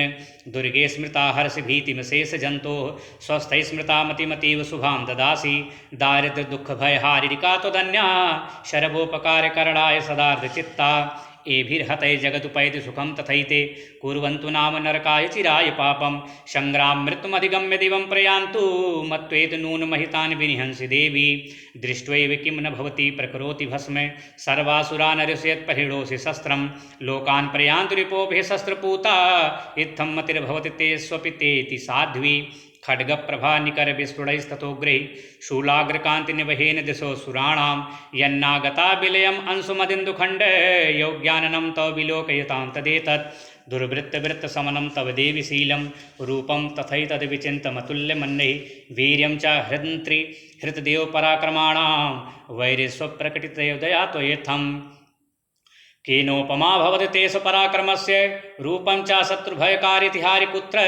दुर्गे स्मृता हर्षि भीतिमशेष जन्तोः स्वस्थैः स्मृता मतिमतीव शुभां ददासि दारिद्र्य दुःख भय हारिका त्वदन्या शरवोपकारकरणाय सदार्धचित्ता एभिर्हतैः जगदुपैति सुखं तथैते कुर्वन्तु नाम नरकाय चिराय पापं संग्राम मृत्युमधिगम्य दिवं प्रयान्तु मत्वेत नूनमहितानि विनिहंसि देवी दृष्ट्वैव किं न भवति प्रकरोति भस्म सर्वासुरा नरस्यत् परिणोषि शस्त्रं लोकान् प्रयान्तु रिपोभिः शस्त्रपूता इत्थं मतिर्भवति ते स्वपि तेति साध्वी खड्गप्रभा निकरविस्फुटैस्ततोग्रे शूलाग्रकान्तिनिवहेन दिशो सुराणां यन्नागता विलयम् अंशुमदिन्दुखण्ड योग्याननं तव विलोकयतां तदेतत् दुर्वृत्तवृत्तशमनं तव देवि शीलं रूपं तथैतद्विचिन्तमतुल्यमन्यैः वीर्यं च हृतदेवपराक्रमाणां वैरिस्वप्रकटितयोदया त्वयेत्थम् केनोपमा भवति तेषु पराक्रमस्य रूपं च शत्रुभयकारितिहारिपुत्र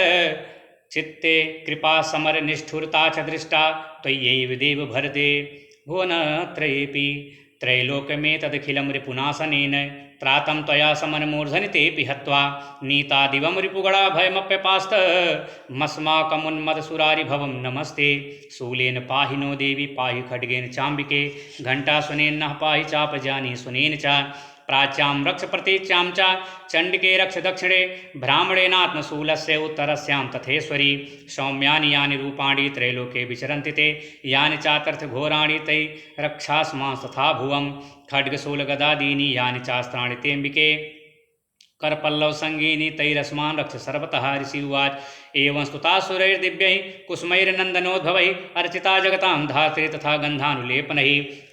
चित्ते कृपा समर निष्ठुरता च दृष्टा त्वय्यैव देव भरते भुवनत्रयेऽपि त्रैलोक्यमेतदखिलं रिपुनाशनेन त्रातं त्वया समनमूर्धनि तेऽपि हत्वा नीता दिवं रिपुगणा भयमप्यपास्तमस्माकमुन्मदसुरारिभवं नमस्ते शूलेन पाहि नो देवी पाहि खड्गेन चाम्बिके घण्टासुनेन नः पाहि चापजानि सुनेन च प्राच्यां रक्ष प्रतीच्यां च चण्डिके रक्ष दक्षिणे ब्राह्मणेनात्मशूलस्य उत्तरस्यां तथेश्वरी सौम्यानि यानि रूपाणि त्रैलोके विचरन्ति ते यानि चातर्थघोराणि तै रक्षास्मांस्तथा भुवं खड्गशूलगदादीनि यानि चास्त्राणि तेऽम्बिके करपल्लव संगीनि तैरस्मान् रक्ष सर्वतः ऋषि उवाच एवं स्तुतासुरैर्दिव्यैः कुसुमैर्नन्दनोद्भवैः अर्चिता जगतां धात्री तथा गन्धानुलेपनैः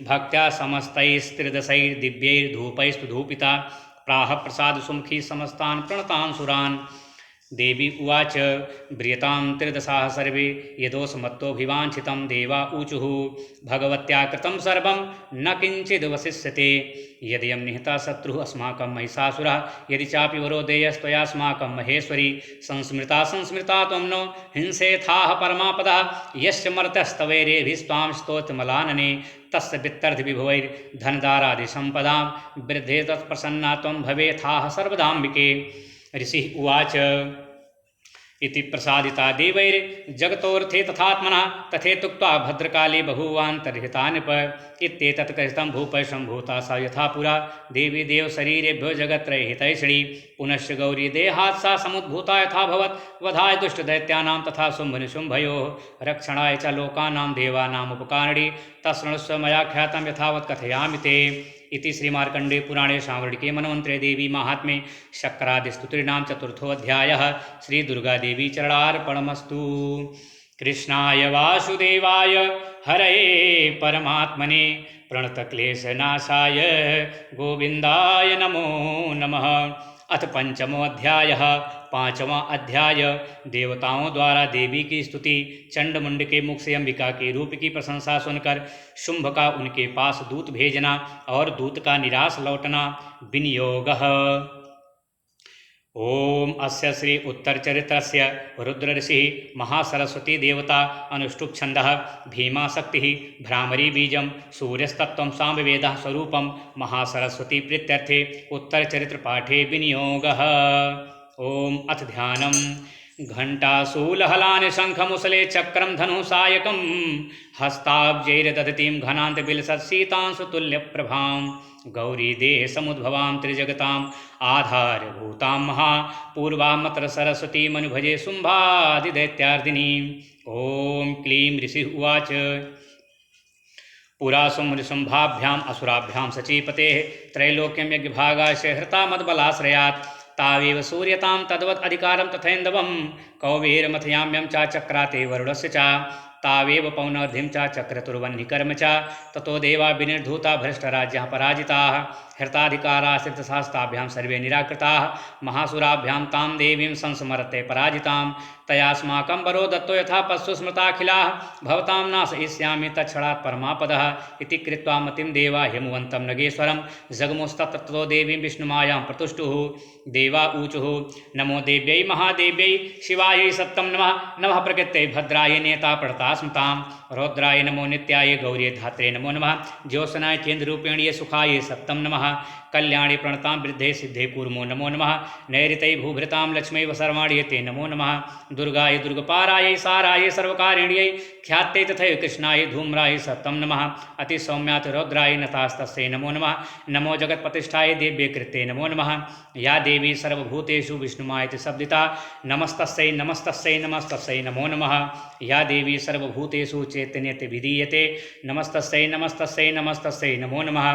भक्त्या समस्तैस्त्रिदशैर्दिव्यैर्धूपैस्तु धूपिता प्राह प्रसादसुमुखी समस्तान् प्रणतान् सुरान् देवी उवाच ब्रियतां त्रिदशाः सर्वे यदोऽस्मत्तोऽभिवाञ्छितं देवा ऊचुः भगवत्या कृतं सर्वं न किञ्चिदवशिष्यते यदयं निहता शत्रुः अस्माकं महिषासुरः यदि चापि वरोदेयस्त्वयास्माकं महेश्वरी संस्मृता त्वं नो हिंसेथाः परमापदः यस्य मर्तस्तवैरेभिस्त्वां स्तोत्रमलानने तस्य वित्तर्थिविभवैर्धनदारादिसम्पदां वृद्धे तत्प्रसन्ना त्वं भवेथाः सर्वदाम्बिके ऋषिः उवाच इति प्रसादिता देवैर्जगतोऽर्थे तथात्मनः तथेत्युक्त्वा भद्रकाले बभूवान्तर्हिता नृप इत्येतत् कथितं भूपः सम्भूता सा यथा पुरा देवी देवशरीरेभ्यो जगत्त्रयहितैषिणी पुनश्च गौरी देहात् सा समुद्भूता यथाभवत् वधाय दुष्टदैत्यानां तथा शुम्भनिशुम्भयोः रक्षणाय च लोकानां देवानामुपकारिणी तत्शृणुष्व मया ख्यातं यथावत् कथयामि ते इति श्रीमार्कण्डे पुराणे सावर्णिके मन्वन्तरे देवी माहात्म्ये शक्रादिस्तुतीनां चतुर्थोऽध्यायः श्रीदुर्गादेवी चरणार्पणमस्तु। कृष्णाय वासुदेवाय हरये परमात्मने प्रणतक्लेशनाशाय गोविन्दाय नमो नमः। अथ पंचमो अध्यायः पांचवा अध्याय देवताओं द्वारा देवी की स्तुति। चंडमुंड के मुख से अंबिका के रूप की प्रशंसा सुनकर शुंभ का उनके पास दूत भेजना और दूत का निराश लौटना। विनियोगः। ओम अस्य श्री उत्तरचरित्रस्य रुद्र ऋषिः महासरस्वती देवता अनुष्टुप् छन्दः भीमा शक्तिः भ्रामरी बीजं सूर्यस्तत्त्वं सामवेदः स्वरूपं महासरस्वती प्रीत्यर्थे उत्तरचरित्र पाठे विनियोगः। ओम अथ ध्यानम्। घण्टाशूलहलानि शङ्खमुसले चक्रं धनुसायकं हस्ताब्जैर्दधतीं घनान्तबिलसत्सीतांशुतुल्यप्रभां गौरी देह समुद्भवां त्रिजगताम् आधारभूतां महापूर्वामत्र सरस्वती मनुभजे शुम्भादिदैत्यार्दिनीम्। ओम क्लीं ऋषिः उवाच पुरा शुम्भनिशुम्भाभ्याम् असुराभ्यां सचीपतेः त्रैलोक्यं यज्ञभागाय हृता मद्बलाश्रयात् तावेव सूर्यतां तद्वत् अधिकारं तथैन्दवं कौवेरमथयाम्यं च चक्राते वरुणस्य च तावेव पौनर्धिं च चक्रतुर्वह्निकर्म च ततो देवा विनिर्धूता भ्रष्टराज्याः पराजिताः हृताधिकाराश्रितशास्ताभ्यां सर्वे निराकृताः महासुराभ्यां तां देवीं संस्मरते पराजितां तयास्माकं वरो दत्तो यथा पशु स्मृताखिलाः भवतां नाशयिष्यामि तत्क्षणात् परमापदः इति कृत्वा मतिं देवा हिमवन्तं नगेश्वरं जगमुस्ततो देवीं विष्णुमायां प्रतुष्टुः देवा ऊचुः नमो देव्यै महादेव्यै शिवायै सत्तं नमः नमः प्रकृत्यै भद्राय नेता प्रणता स्मृतां रौद्राय नमो नित्याय गौर्ये धात्रे नमो नमः ज्योत्सनाय केन्द्ररूपिण्ये सुखाय सत्तं नमः कल्याणे प्रणतां वृद्धे सिद्धे कूर्मो नमो नमः नैऋतै भूभृतां लक्ष्मीव सर्वाण्ये ते नमो नमः दुर्गाय दुर्गपारायै साराय सर्वकारिण्यै ख्यात्यै तथैव कृष्णाय धूम्राय सत्तं नमः अतिसौम्यात् रौद्राय नतास्तस्यै नमो नमः नमो जगत्प्रतिष्ठाय देव्ये कृते नमो नमः या देवी सर्वभूतेषु विष्णुमायति शब्दिता नमस्तस्यै नमस्तस्यै नमस्तस्यै नमो नमः या देवी सर्वभूतेषु चैतन्यते विधीयते नमस्तस्यै नमस्तस्यै नमस्तस्यै नमो नमः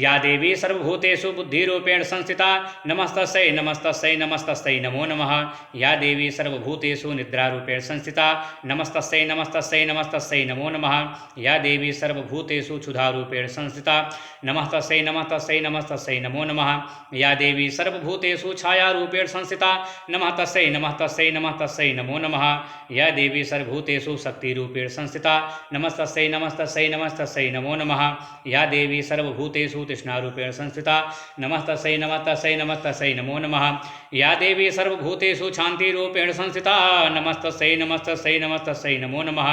या देवी सर्वभूतेषु बुद्धिरूपेण संस्थिता नमस्तस्यै नमस्तस्यै नमस्तस्यै नमो नमः या देवी सर्वभूतेषु निद्रारूपेण संस्थिता नमस्तस्यै नमस्तस्यै नमस्तस्यै नमो नमः या देवी सर्वभूतेषु क्षुधारूपेण संस्थिता नमस्तस्यै नमस्तस्यै नमस्तस्यै नमो नमः या देवी सर्वभूतेषु छायारूपेण संस्थिता नमस्तस्यै नमस्तस्यै नमस्तस्यै नमो नमः या देवी सर्वभूतेषु शक्तिरूपेण संस्थिता नमस्तस्यै नमस्तस्यै नमस्तस्यै नमो नमः या देवी सर्वभूतेषु तृष्णारूपेण संस्थिता नमस्तस्यै नमस्तस्यै नमस्तस्यै नमो नमः या देवी सर्वभूतेषु शान्तिरूपेण संस्थिता नमस्तस्यै नमस्तस्यै नमस्तस्यै नमो नमः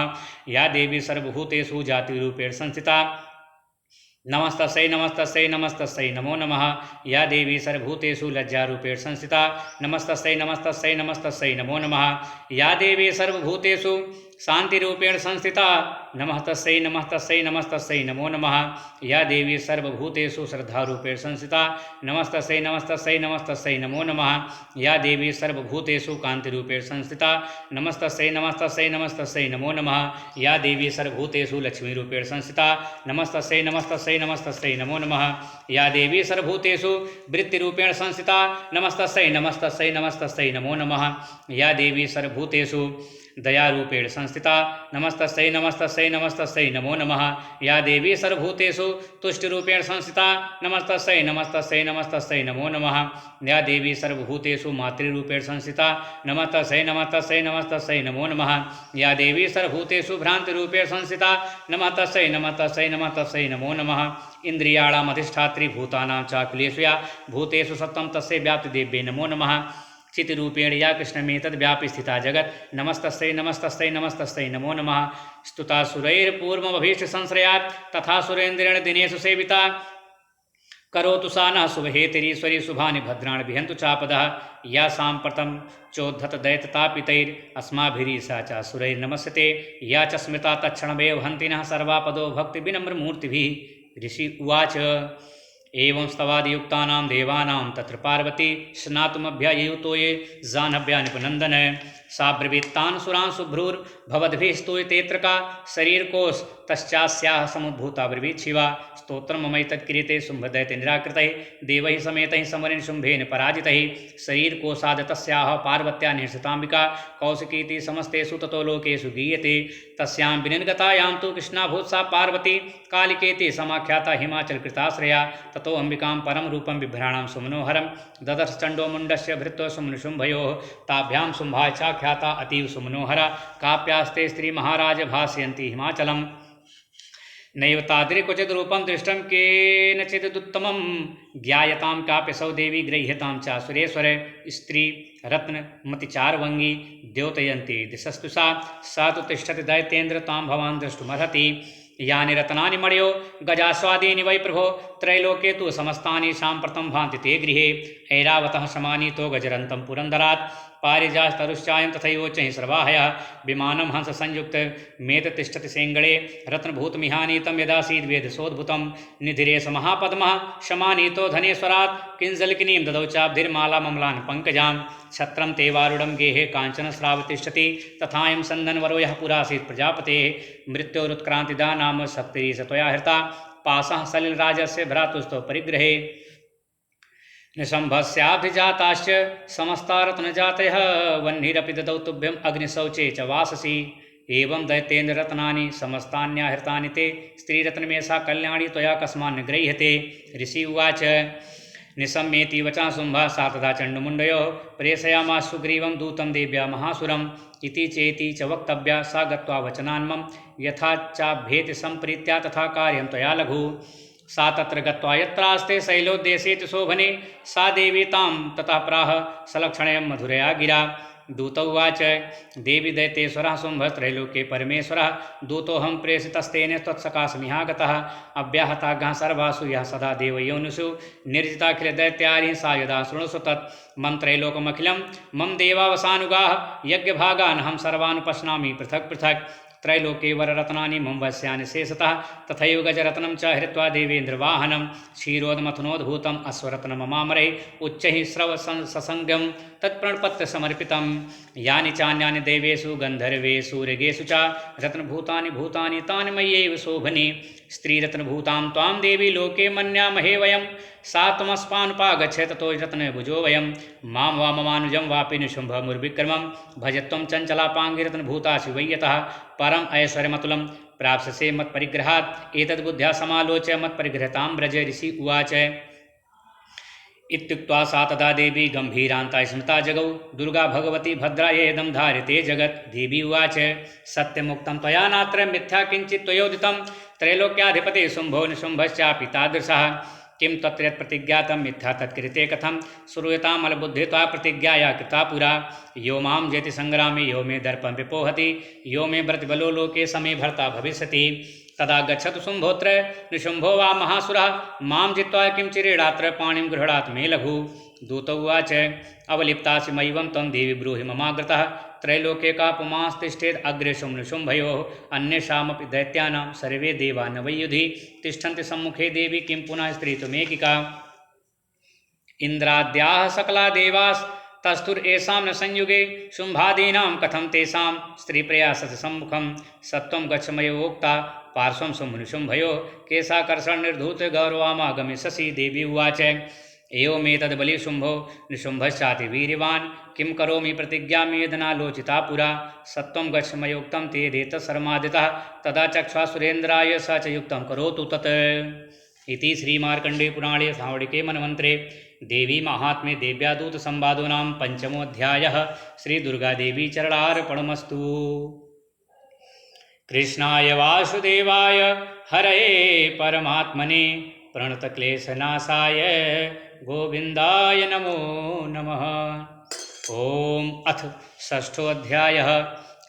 या देवी सर्वभूतेषु जातिरूपेण संस्थिता नमस्तस्यै नमस्तस्यै नमस्तस्यै नमो नमः या देवी सर्वभूतेषु लज्जारूपेण संस्थिता नमस्तस्यै नमस्तस्यै नमस्तस्यै नमो नमः या देवी सर्वभूतेषु शान्तिरूपेण संस्थिता नमस्तस्यै नमस्तस्यै नमस्तस्यै नमो नमः या देवी सर्वभूतेषु श्रद्धारूपेण संस्थिता नमस्तस्यै नमस्तस्यै नमस्तस्यै नमो नमः या देवी सर्वभूतेषु कान्तिरूपेण संस्थिता नमस्तस्यै नमस्तस्यै नमस्तस्यै नमो नमः या देवी सर्वभूतेषु लक्ष्मीरूपेण संस्थिता नमस्तस्यै नमस्तस्यै नमस्तस्यै नमो नमः या देवी सर्वभूतेषु वृत्तिरूपेण संस्थिता नमस्तस्यै नमस्तस्यै नमस्तस्यै नमो नमः या देवी सर्वभूतेषु दयारूपेण संस्थिता नमस्तस्यै नमस्तस्यै नमस्तस्यै नमो नमः या देवी सर्वभूतेषु तुष्टिरूपेण संस्थिता नमस्तस्यै नमस्तस्यै नमस्तस्यै नमो नमः या देवी सर्वभूतेषु मातृरूपेण संस्थिता नमस्तस्यै नमस्तस्यै नमस्तस्यै नमो नमः या देवी सर्वभूतेषु भ्रान्तिरूपेण संस्थिता नमस्तस्यै नमस्तस्यै नमस्तस्यै नमो नमः इन्द्रियाणामधिष्ठात्री भूतानां चाखिलेषु या भूतेषु सत्त्वं तस्यै व्याप्तिदेव्यै नमो नमः चितिरूपेण या कृष्णमेतद्व्यापि स्थिता जगत् नमस्तस्यै नमस्तस्यै नमस्तस्यै नमो नमः स्तुता सुरैर्पूर्वमभीष्टसंश्रयात् तथा सुरेन्द्रेण दिनेषु सेविता करोतु सा नः शुभहेतिरीश्वरी शुभानि भद्राणि विहन्तु चापदः या साम्प्रतं चोद्धतदैत्यतापितैरस्माभिरीशा च सुरैर्नमस्यते या च स्मृता तत्क्षणमेव हन्ति नः सर्वापदो भक्तिविनम्रमूर्तिभिः ऋषि उवाच एवं स्तवादियुक्तानां देवानां तत्र पार्वती स्नातुमभ्ययुतो ये जाह्नव्यानिपनन्दन सा ब्रवीत्तान् सुरान् शुभ्रूर्भवद्भिः स्तूयतेऽत्र का शरीरकोश तश्चास्याः समुद्भूता ब्रवीत् शिवा स्तोत्रं ममैतत्क्रियते शुम्भदैत्य निराकृतैः देवैः समेतैः समरेण शुम्भेन पराजितैः शरीरकोशाद् तस्याः पार्वत्या निहृषिताम्बिका कौशिकीति समस्तेषु ततो लोकेषु गीयते तस्यां विनिर्गतायां तु कृष्णाभूत् सा पार्वती कालिकेति समाख्याता हिमाचलकृताश्रया ततो अम्बिकां परम रूपं बिभ्राणां सुमनोहरं ददर्शचण्डो मुण्डस्य भृत्यो सुमनुशुम्भयोः ताभ्यां शुम्भाय चाख्याता अतीव सुमनोहरा काप्यास्ते स्त्रीमहाराज भासयन्ति हिमाचलम् नैव तादृक्वचित् रूपं दृष्टं केनचिदुत्तमं ज्ञायतां काप्यसौ देवी गृह्यतां च सुरेश्वर स्त्री रत्नमतिचारवङ्गी द्योतयन्ती दिशस्तु सा तु तिष्ठति दैत्येन्द्र तां भवान् द्रष्टुमर्हति यानि रत्नानि मणयो गजास्वादीनि वै प्रभो त्रैलोके तु समस्तानि साम्प्रतं भान्ति ते गृहे ऐरावतः समानीतो गजरन्तं पुरन्दरात् पारिजास्तरुश्चायं तथैवोच्चैः सर्वाहयः विमानं हंस संयुक्त मेत तिष्ठति सेङ्गणे रत्नभूतमिहानीतं यदासीद्वेदसोद्भुतं निधिरे स महापद्मः शमानीतो धनेश्वरात् किंजल्किनीं ददौ चाब्धिर्मालामम्लान् पङ्कजां छत्रं तेवारूढं गेहे काञ्चनस्राव तिष्ठति तथायं सन्दनवरो यः पुरासीत् प्रजापतेः मृत्योरुत्क्रान्तिदा नाम सप्तरीश त्वया हृता पाशः सलिलराजस्य भ्रातुस्तौ परिग्रहे निशम्भस्याभिजाताश्च समस्ता रत्नजातयः वह्निरपि ददौ तुभ्यम् अग्निशौचे च वाससि एवं दैतेन्द्र रत्नानि समस्तान्याहृतानि ते स्त्रीरत्नमेषा कल्याणी त्वया कस्मान् गृह्यते। ऋषि उवाच निशम्येति वचा शुम्भः सा तदा चण्डमुण्डयोः प्रेषयामास सुग्रीवं दूतं देव्या महासुरम् इति चेति च वक्तव्या सा गत्वा वचनान्मम यथा चाभ्येति सम्प्रीत्या तथा कार्यं त्वया लघु। सा तत्र गत्वा यत्रास्ते शैलोद्देशेति शोभने सा देवी तां ततः प्राह सलक्षणयं मधुरया गिरा। दूतौ उवाच देवी दैतेश्वरः शुम्भः त्रैलोक्ये परमेश्वरः दूतोऽहं प्रेषितस्तेन त्वत्सकाशमिहागतः अव्याहताज्ञः सर्वासु यः सदा देवयोनिषु निर्जिताखिलदैत्यानि सा यदा शृणुषु तत् मम त्रैलोकमखिलं मम देवावसानुगाः यज्ञभागानहं सर्वानुपश्नामि पृथक् पृथक् त्रैलोके वररत्नानि मम वस्यानि शेषतः तथैव गजरत्नं च हृत्वा देवेन्द्रवाहनं क्षीरोदमथनोद्भूतम् अश्वरत्नममामरे उच्चैः श्रवससंज्ञं तत्प्रणपत्र समर्पितं। यानि चान्यानि देवेषु गन्धर्वेषु ऋगेषु च रत्नभूतानि भूतानि तानि मय्यैव शोभने स्त्रीरत्नभूतां त्वां देवी लोके मन्यामहे वयं सा त्वमस्मानुपागच्छ ततो रत्नभुजो वयं मां वा ममानुजं वापि निशुम्भमुर्विक्रमं भज त्वं चञ्चलापाङ्गिरत्नभूता शिवय्यतः परम ऐश्वर्यमतुलं प्राप्स्यसे मत्परिग्रहात् एतद्बुद्ध्या समालोच्य मत्परिगृहतां व्रज। ऋषि उवाच इत्युक्त्वा सा तदा देवी गम्भीरान्ता स्मृता जगौ दुर्गा भगवती भद्रा येदं धार्यते जगत्। देवी उवाच सत्यमुक्तं त्वया नात्र मिथ्या किञ्चित् त्वयोदितं त्रैलोक्याधिपते शुम्भो निशुम्भश्चापि तादृशः किं तत्र यत् प्रतिज्ञातं मिथ्या तत्कृते कथं श्रूयतामलबुद्धित्वा प्रतिज्ञाया कृता पुरा। यो मां जयति संग्रामे यो मे दर्पं विपोहति यो मे प्रतिबलो लोके समे भर्ता भविष्यति तदा गच्छतु शुम्भोऽत्र निशुम्भो वा महासुरः मां जित्वा किं चिरेणात्र पाणिं गृह्णात् मे लघु। दूतौ उवाच अवलिप्तासि मयिवं त्वं देवी ब्रूहि ममाग्रतः त्रैलोके का पुमांस्तिष्ठेत् अग्रे शुम्भयोः अन्येषामपि दैत्यानां सर्वे देवा न वै युधि तिष्ठन्ति सम्मुखे देवी किं पुनः स्त्रीत्वमेकिका। इन्द्राद्याः सकला देवास्तस्थुर येषां न संयुगे शुम्भादीनां कथं तेषां स्त्रीप्रयासति सम्मुखं सत्वं गच्छ मयोक्ता पार्श्वं शुम्भनिशुम्भयोः केशाकर्षण निर्धूत गौरवामागमिष्यसि। देवी उवाच एवमेतद्बलि शुम्भो निशुम्भश्चाति वीर्यवान् किं करोमि प्रतिज्ञामि यदनालोचिता पुरा सत्वं गच्छ मयोक्तं ते देतशर्मादितः तदा चक्ष्वा सुरेन्द्राय स च युक्तं करोतु तत्। इति श्रीमार्कण्डेय पुराणे सावर्णिके मन्वन्तरे देवी महात्म्ये देव्यादूत संवादो नाम पंचमोऽध्यायः। श्रीदुर्गादेवी चरणार्पणमस्तु। कृष्णाय वासुदेवाय हरये परमात्मने प्रणतक्लेशनाशाय गोविन्दाय नमो नमः। ओम अथ षष्ठोऽध्यायः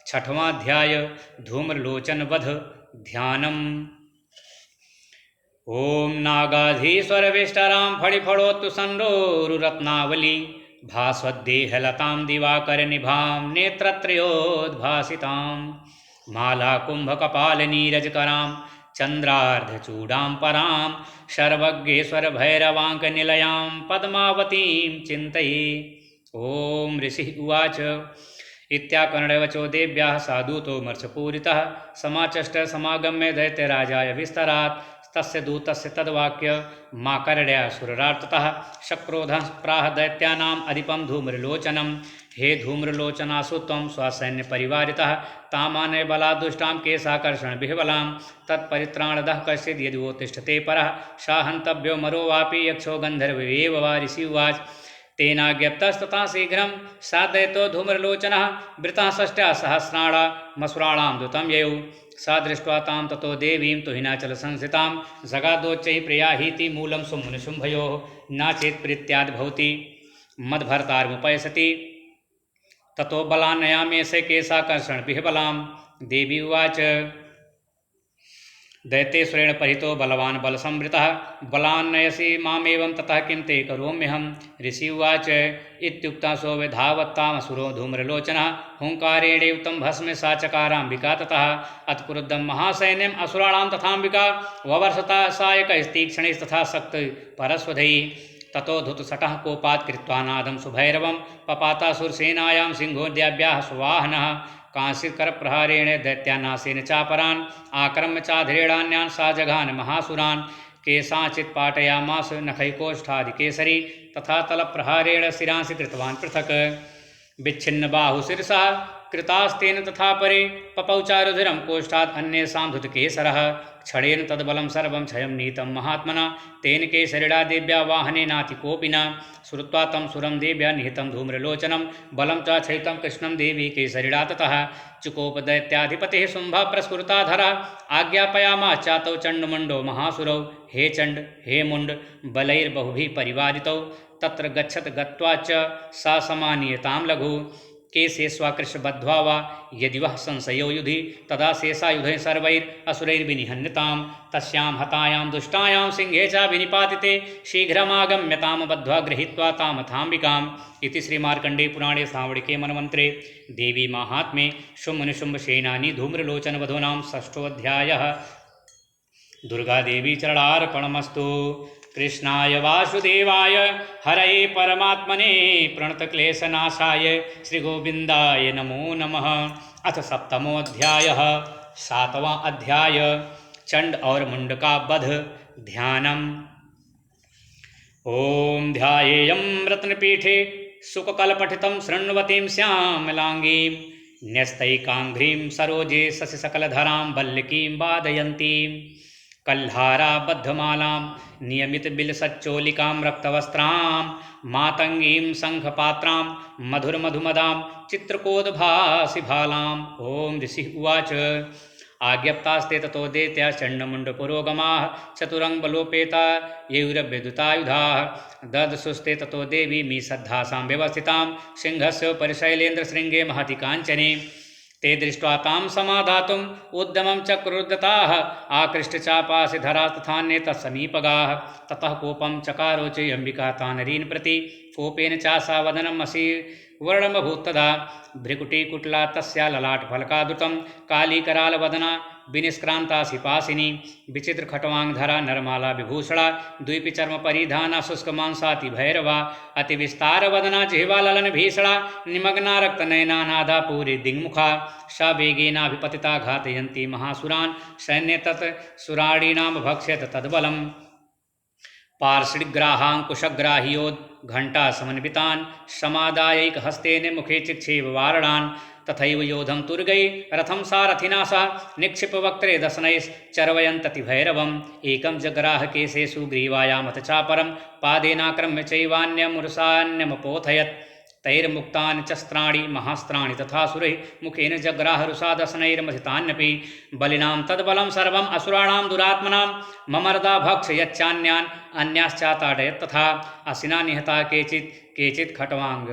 छठवाध्याय धूम्रलोचनवध ध्यानम्। ओम नागाधीश्वरविष्टरां फणिफणोत्तु संरोरुरत्नावली भास्वद्देहलतां दिवाकरनिभां नेत्रत्रयोद्भासितां मालाकुम्भकपालनीरजकरां चन्द्रार्धचूडां परां सर्वज्ञेश्वरभैरवाङ्कनिलयां पद्मावतीं चिन्तये। ओम ऋषिः उवाच इत्याकर्ण्यवचो देव्याः साधूतो मर्षपूरितः समाचष्ट समागम्य दैत्यराजाय विस्तरात् तस्य दूतस्य तद्वाक्य माकर्ण्या सुररार्ततः शक्रोधः प्राह दैत्यानाम् अधिपं धूम्रलोचनं हे धूम्रलोचनासु त्वं स्वसैन्यपरिवारितः तामानय बलादुष्टां केशाकर्षण बिहबलां तत्परित्राणदः कश्चिद् यदि वो तिष्ठते परः सा हन्तव्यो मरो वापि यक्षो गन्धर्वैव वा। ऋषि उवाच तेनाज्ञप्तस्तथा शीघ्रं सा दैतो धूम्रलोचनः वृतः षष्ट्या सहस्राणा मसुराणां दूतं ययौ सा दृष्ट्वा तां ततो देवीं तुहिनाचलसंस्थितां जगादोच्चैः प्रियाहीति मूलं शुम्भनिशुम्भयोः नाचेत् प्रीत्याद्भवति मद्भर्तारमुपैसति ततो बलान्नयामेष केशाकर्षण बिहबलां। देवी उवाच दैत्येश्वरेण परितो बलवान् बलसंवृतः बलान्नयसि मामेवं ततः किं ते करोम्यहम्। ऋषि उवाच इत्युक्ता सोऽविधावत्तामसुरो धूम्रलोचनः हुङ्कारेण युक्तं भस्म सा चकाराम्बिका ततः अत्क्रुद्धं महासैन्यम् असुराणां तथाम्बिका ववर्षता सायकस्तीक्ष्णैस्तथा शक्त परस्वधैः ततो धुतसटः कोपात् कृत्वा नादं सुभैरवं पपातासुरसेनायां सिंहोद्याभ्याः सुवाहनः कांसीकरप्रहारेण दैत्यानाशेन चापरान् आक्रम्य चाधिरेणान्यान् सा जघान महासुरान् केषाञ्चित् पाटयामास नखैकोष्ठादिकेसरी तथा तलप्रहारेण शिरांसि कृतवान् पृथक् विच्छिन्नबाहुशिरसः कृतास्तेन तथा परे पपौचारुधिरं कोष्ठात् अन्येषां धुतकेसरः क्षणेन तद्बलं सर्वं क्षयं नीतं महात्मना तेन केसरिणा देव्या वाहनेनाति कोऽपि न श्रुत्वा तं सुरं देव्या निहितं धूम्रलोचनं बलं च क्षयितं कृष्णं देवी केसरिणा ततः चुकोपदैत्याधिपतिः शुम्भः प्रस्फुरताधरः आज्ञापयामाश्चातौ चण्डमुण्डो महासुरौ हे चण्ड हे मुण्ड बलैर्बहुभिः परिवारितौ तत्र गच्छत गत्वा च सा समानीयतां लघु केशे स्वाकृष्य बद्ध्वा वा यदि वः संशयो युधि तदा शेषायुधैः सर्वैरसुरैर्विनिहन्यतां तस्यां हतायां दुष्टायां सिंहे च विनिपातिते शीघ्रमागम्यतां बद्ध्वा गृहीत्वा तामथाम्बिकाम् इति श्रीमार्कण्डे पुराणे सावर्णिके मनमन्त्रे देवी माहात्म्ये शुम्भनिशुम्भसेनानी धूम्रलोचनवधूनां षष्ठोऽध्यायः। दुर्गादेवी चरणार्पणमस्तु। कृष्णाय वासुदेवाय हरये परमात्मने प्रणतक्लेशनाशाय श्रीगोविन्दाय नमो नमः। अथ सप्तमोऽध्यायः। सातवां अध्याय चंड और मुंड का वध। ध्यानम्। ओम ध्यायेयं रत्नपीठे सुककलपठितं शृण्वतीं श्यामलाङ्गीं न्यस्तैकाङ्घ्रीं सरोजे शशिसकलधरां वल्लकीं वादयन्तीं कल्हाराबद्धमालां नियमितबिलसच्चोलिकां रक्तवस्त्रां मातङ्गीं शङ्खपात्रां मधुरमधुमदां चित्रकोद्भासिभालाम्। ॐ ऋषिः उवाच आज्ञप्तास्ते ततो दैत्या चण्डमुण्डपुरोगमाः चतुरङ्गबलोपेता यैरव्यधुतायुधाः ददसुस्ते ततो देवी मी सद्धासां व्यवस्थितां सिंहस्य परिशैलेन्द्रशृङ्गे महति काञ्चने ते दृष्ट्वा तां समाधातुम् उद्यमं चक्रुर्दताः आकृष्टचापासिधरा तथान्ये तत्समीपगाः ततः कोपं चकारो च अम्बिका तानरीन् प्रति कोपेन चासा वदनमसि वर्णमभूत्तदा भ्रिकुटीकुटला तस्या ललाटफलकादृतं कालीकरालवदना विनिष्क्रांता सिपासिनी विचित्रखट्वाङ्गधरा नरमाला विभूषणा द्वीपिचर्मपरिधाना शुष्कमांसाति भैरवा अतिविस्तारवदना जिह्वाललन भीषणा निमग्ना रक्तनयना नादा पूरी दिङ्मुखा सा वेगेनाभिपतिता घातयन्ती महासुरान् सैन्ये तत् सुराणीनां भक्ष्यत तद्बलम् पार्षिग्राहाङ्कुशग्राह्योद् घण्टा समन्वितान् समादायैकहस्तेन मुखे चिक्षेप वारणान् तथैव योधं तुर्गै रथं सारथिना सह निक्षिपवक्त्रे दशनैश्चर्वयन्तति भैरवम् एकं जग्राह केशेषु ग्रीवायामथ चापरं पादेनाक्रम्य चैवान्यमुरुषान्यमपोथयत् तैर्मुक्तानि चस्त्राणि महास्त्राणि तथा सुरैः मुखेन जग्राहरुषा दशनैर्मथितान्यपि बलिनां तद्बलं सर्वम् असुराणां दुरात्मनां ममर्दा भक्षयच्चान्यान् अन्याश्चाताडयत् तथा असिना निहता केचित् खट्वाङ्ग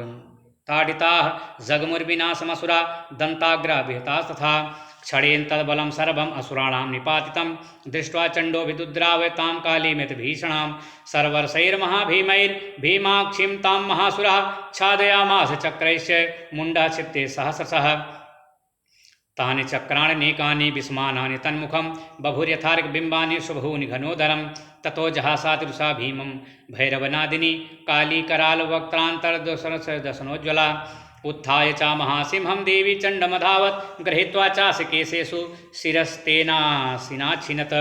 ताडिताः जगमुर्विनाशमसुरा दन्ताग्रा विहतास्तथा क्षणेन तद्बलं सर्वम् असुराणां निपातितं दृष्ट्वा चण्डो विदुद्रावय तां कालीमित भीषणां सर्वरसैर्महाभीमैर्भीमाक्षीं तां महासुरः छादयामास चक्रैश्च मुण्डः क्षिप्ते सहस्रशः तानि चक्राण्यनेकानि विस्मानानि तन्मुखं बभूर्यथार्कबिम्बानि शुभूनि घनोदरं ततो जहासातिरुषा भीमं भैरवनादिनी कालीकरालवक्त्रान्तर्दशनोज्ज्वला उत्थाय च महासिंहं देवी चण्डमधावत् गृहीत्वा चास्य केशेषु शिरस्तेनासिनाच्छिनत्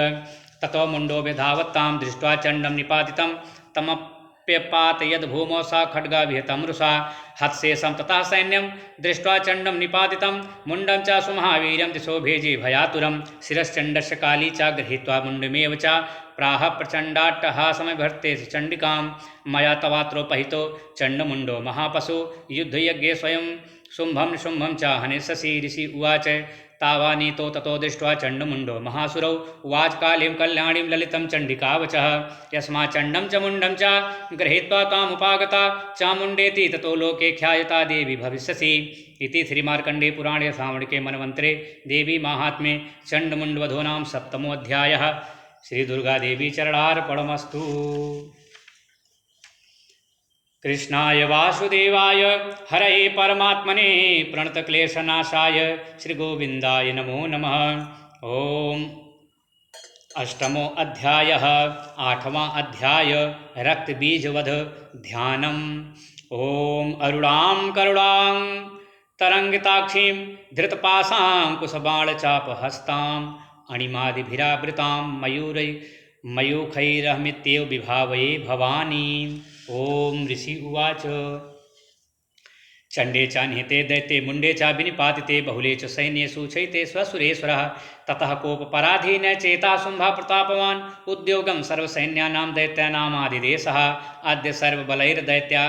ततो मुण्डो व्यधावत्तां दृष्ट्वा चण्डं निपातितं तमप्यपातयद् भूमौ सा खड्गा विहतं रुषा हत्सेशं ततः सैन्यं दृष्ट्वा चण्डं निपातितं मुण्डं च सुमहावीर्यं दिशो भेजे भयातुरं शिरश्चण्डस्य काली च गृहीत्वा मुण्डमेव च प्राह प्रचण्डाट्टहासमभर्ते चण्डिकां मया तवात्रोपहितो चण्डमुण्डो महापशु युद्धयज्ञे स्वयं शुम्भं निशुम्भं च हनेष्यसि ऋषि उवाच तावानीतो ततो दृष्ट्वा चण्डमुण्डो महासुरौ उवाच कालीं कल्याणीं ललितं चण्डिकावचः यस्मात् चण्डं च मुण्डं च गृहीत्वा तामुपागता चामुण्डेति ततो लोके ख्यायता देवी भविष्यसि इति श्रीमार्कण्डे पुराणे सावर्णिके मनमन्त्रे देवी माहात्म्ये चण्डमुण्डवधूनां सप्तमोऽध्यायः। श्रीदुर्गादेवी चरणार्पणमस्तु। कृष्णाय वासुदेवाय हरये परमात्मने प्रणतक्लेशनाशाय श्रीगोविन्दाय नमो नमः। ओम अष्टमो अध्यायः। आठवां अध्याय रक्तबीजवध। ध्यानम्। ओम अरुणां करुणां तरंगिताक्षीं धृतपाशाङ्कुशबाणचापहस्तां अणिमादिभिरावृतां मयूखैरहमित्येव विभावये भवानी। ओम ऋषि उवाच चंडे च निहते दैत्ये मुंडे च विनिपातिते बहुले च सैन्येषु चैते स्वसुरेश्वरः ततः कोपपराधीन चेता शुंभा प्रतापवान् उद्योगं सर्वसैन्यानां दैत्यानामादिदेशः अद्य सर्वबलैर्दैत्या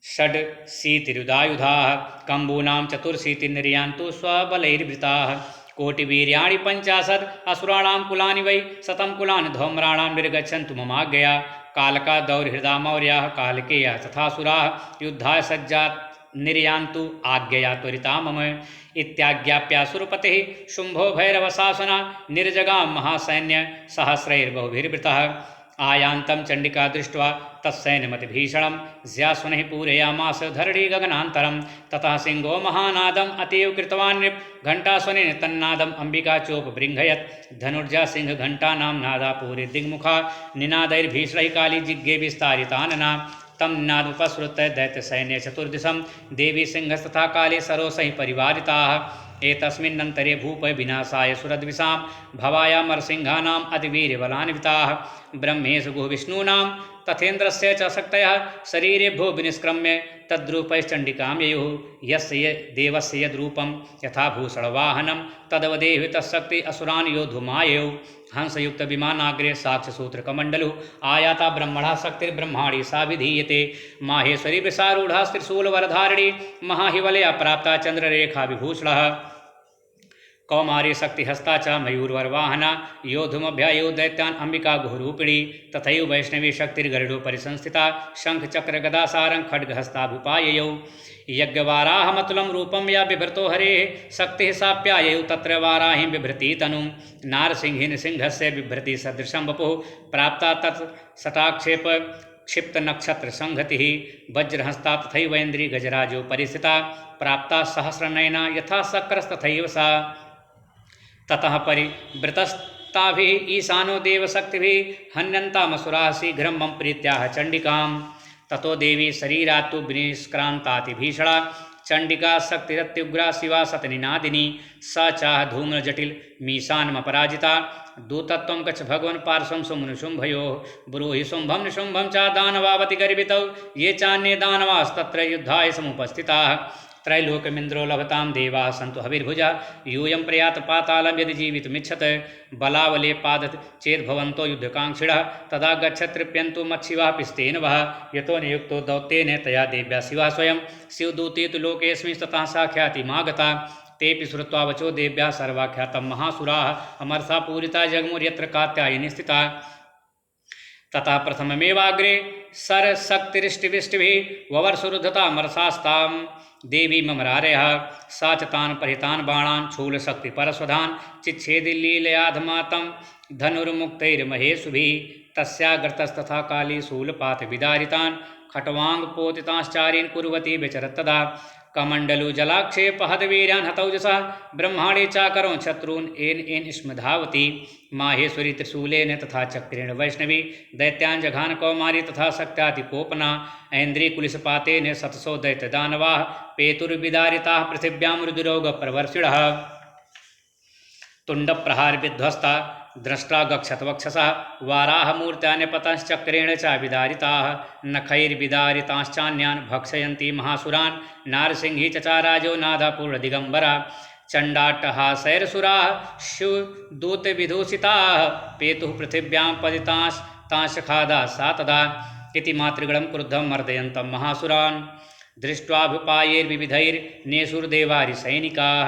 षड्शीतिरुदायुधाः कम्बूनां चतुर्शीतिर्निर्यान्तु स्वबलैर्वृताः कोटिवीर्याणि 50 असुराणां कुलानि वै 100 कुलानि धौम्राणां निर्गच्छन्तु ममाज्ञया कालका दौर्हृदा मौर्याः कालकेया तथासुराः युद्धाय सज्जा निर्यान्तु आज्ञया त्वरिता मम इत्याज्ञाप्यासुरपतिः शुम्भो भैरवशासना निर्जगां महासैन्य सहस्रैर्बहुभिर्वृतः आयान्तं चण्डिका दृष्ट्वा तत्सैन्यमतिभीषणं ज्यास्वनः पूरयामास धरणी गगनान्तरं ततः सिंहो महानादम् अतीव कृतवान् नृप घण्टास्वनेन तन्नादम् अम्बिका चोपबृंहयत् धनुर्जा सिंहघण्टानां नादा पूरे दिग्मुखा निनादैर्भीषणैः काली जिज्ञे विस्तारितानना तम निनादमुपसृत्य दैत्यसैन्ये चतुर्दिशं देवी सिंहस्तथा काले सरोसैः परिवारिताः एतस्मिन्नन्तरे भूपय विनाशाय सुरद्विषां भवायामरसिंहानाम् अतिवीर्यबलान्विताः ब्रह्मेश गुहविष्णूनां तथेन्द्रस्य च शक्तयः शरीरेभ्यो विनिष्क्रम्य तद्रूपैश्चण्डिकां ययुः यस्य देवस्य यद्रूपं यथा भूषणवाहनं तदवदेहि तत्शक्ति असुरान् योद्धुमाययुः हंसयुक्तविमानाग्रे साक्ष्यसूत्रकमण्डलुः आयाता ब्रह्मणा शक्तिर्ब्रह्माणि सा विधीयते माहेश्वरी वृषारूढा त्रिशूलवरधारिणी महाहिवलया प्राप्ता चन्द्ररेखा विभूषणः कौमारी शक्तिहस्ता च मयूरवरवाहना योद्धुमभ्यायो दैत्यान् अम्बिका गुहरूपिणी तथैव वैष्णवी शक्तिर्गरुडोपरि संस्थिता शङ्खचक्रगदासारं खड्गहस्ताभुपाययौ यज्ञवाराहमतुलं रूपं या बिभृतो हरेः शक्तिः साप्यायौ तत्र वाराहिं बिभृति तनुं नारसिंहेन सिंहस्य बिभ्रति सदृशं वपुः प्राप्ता तत् सटाक्षेप क्षिप्तनक्षत्रसंहतिः वज्रहस्ता तथैवेन्द्री गजराजो परिस्थिता प्राप्ता सहस्रनयना यथा शक्रस्तथैव सा ततः परिवृतस्ताभिः ईशानो देवशक्तिभिः हन्यन्तामसुराः शीघ्रं मम प्रीत्याह चण्डिकां ततो देवी शरीरात्तु विनिष्क्रान्तातिभीषणा चण्डिका शक्तिरत्युग्रा शिवा सतनिनादिनी स चाह धूम्रजटिल मीशानमपराजिता दूतत्वं गच्छ भगवन् पार्श्वं सुमनुशुम्भयोः ब्रूहि शुम्भं निशुम्भं च दानवावति गर्वितौ ये चान्ये दानवास्तत्र युद्धाय समुपस्थिताः त्रैलोकमिन्द्रो लभतां देवाः सन्तु हविर्भुजा यूयं प्रयात पातालं यदि जीवितुमिच्छत बलावले पादत चेद्भवन्तो युद्धकाङ्क्षिणः तदा गच्छतृप्यन्तु मच्छिवाः पिस्तेन वः यतो नियुक्तो दौत्येन तया देव्या शिवः स्वयं शिवदूते तु लोकेऽस्मिन् ततः साख्यातिमागता तेऽपि श्रुत्वा वचो देव्याः सर्वाख्यातं महासुराः अमरसा पूरिता जगमुर्यत्र कात्यायनी स्थिता तथा प्रथममेवाग्रे सरशक्तिरिष्टिविष्टिभिः ववर्षरुद्धता मरसास्तां देवी ममरारयः सा च तान् परितान् बाणान् शूलशक्तिपरस्वधान् चिच्छेदिलीलयाधमातं धनुर्मुक्तैर्महेशुभिः तस्याग्रतस्तथा काली शूलपातविदारितान् खट्वाङ्गपोतितांश्चारीन् कुर्वती विचरत्तदा कमण्डलु जलाक्षेपहतवीर्यान् हतौजसा ब्रह्माणे चाकरौ शत्रून् एन स्मधावती माहेश्वरी त्रिशूलेन तथा चक्रेण वैष्णवी दैत्यान् जघान कौमारी तथा शक्त्यातिकोपना ऐन्द्रीकुलिशपातेन शतसो दैत्यदानवाः पेतुर्विदारिताः पृथिव्यां रुद्ररोगप्रवर्षिणः तुण्डप्रहारविध्वस्ता द्रष्टा गक्षतवक्षसः वाराहमूर्त्यान्यपतश्चक्रेण च विदारिताः नखैर्विदारिताश्चान्यान् भक्षयन्ति महासुरान् नारसिंही चचाराजो नादापूर्णदिगम्बरा चण्डाट्टहासैरसुराः शिवदूतविदूषिताः पेतुः पृथिव्यां पतितांस्तांशखादा सा तदा इति मातृगणं क्रुद्धं मर्दयन्तं महासुरान् दृष्ट्वाभुपायैर्विविधैर्नेसुरदेवारिसैनिकाः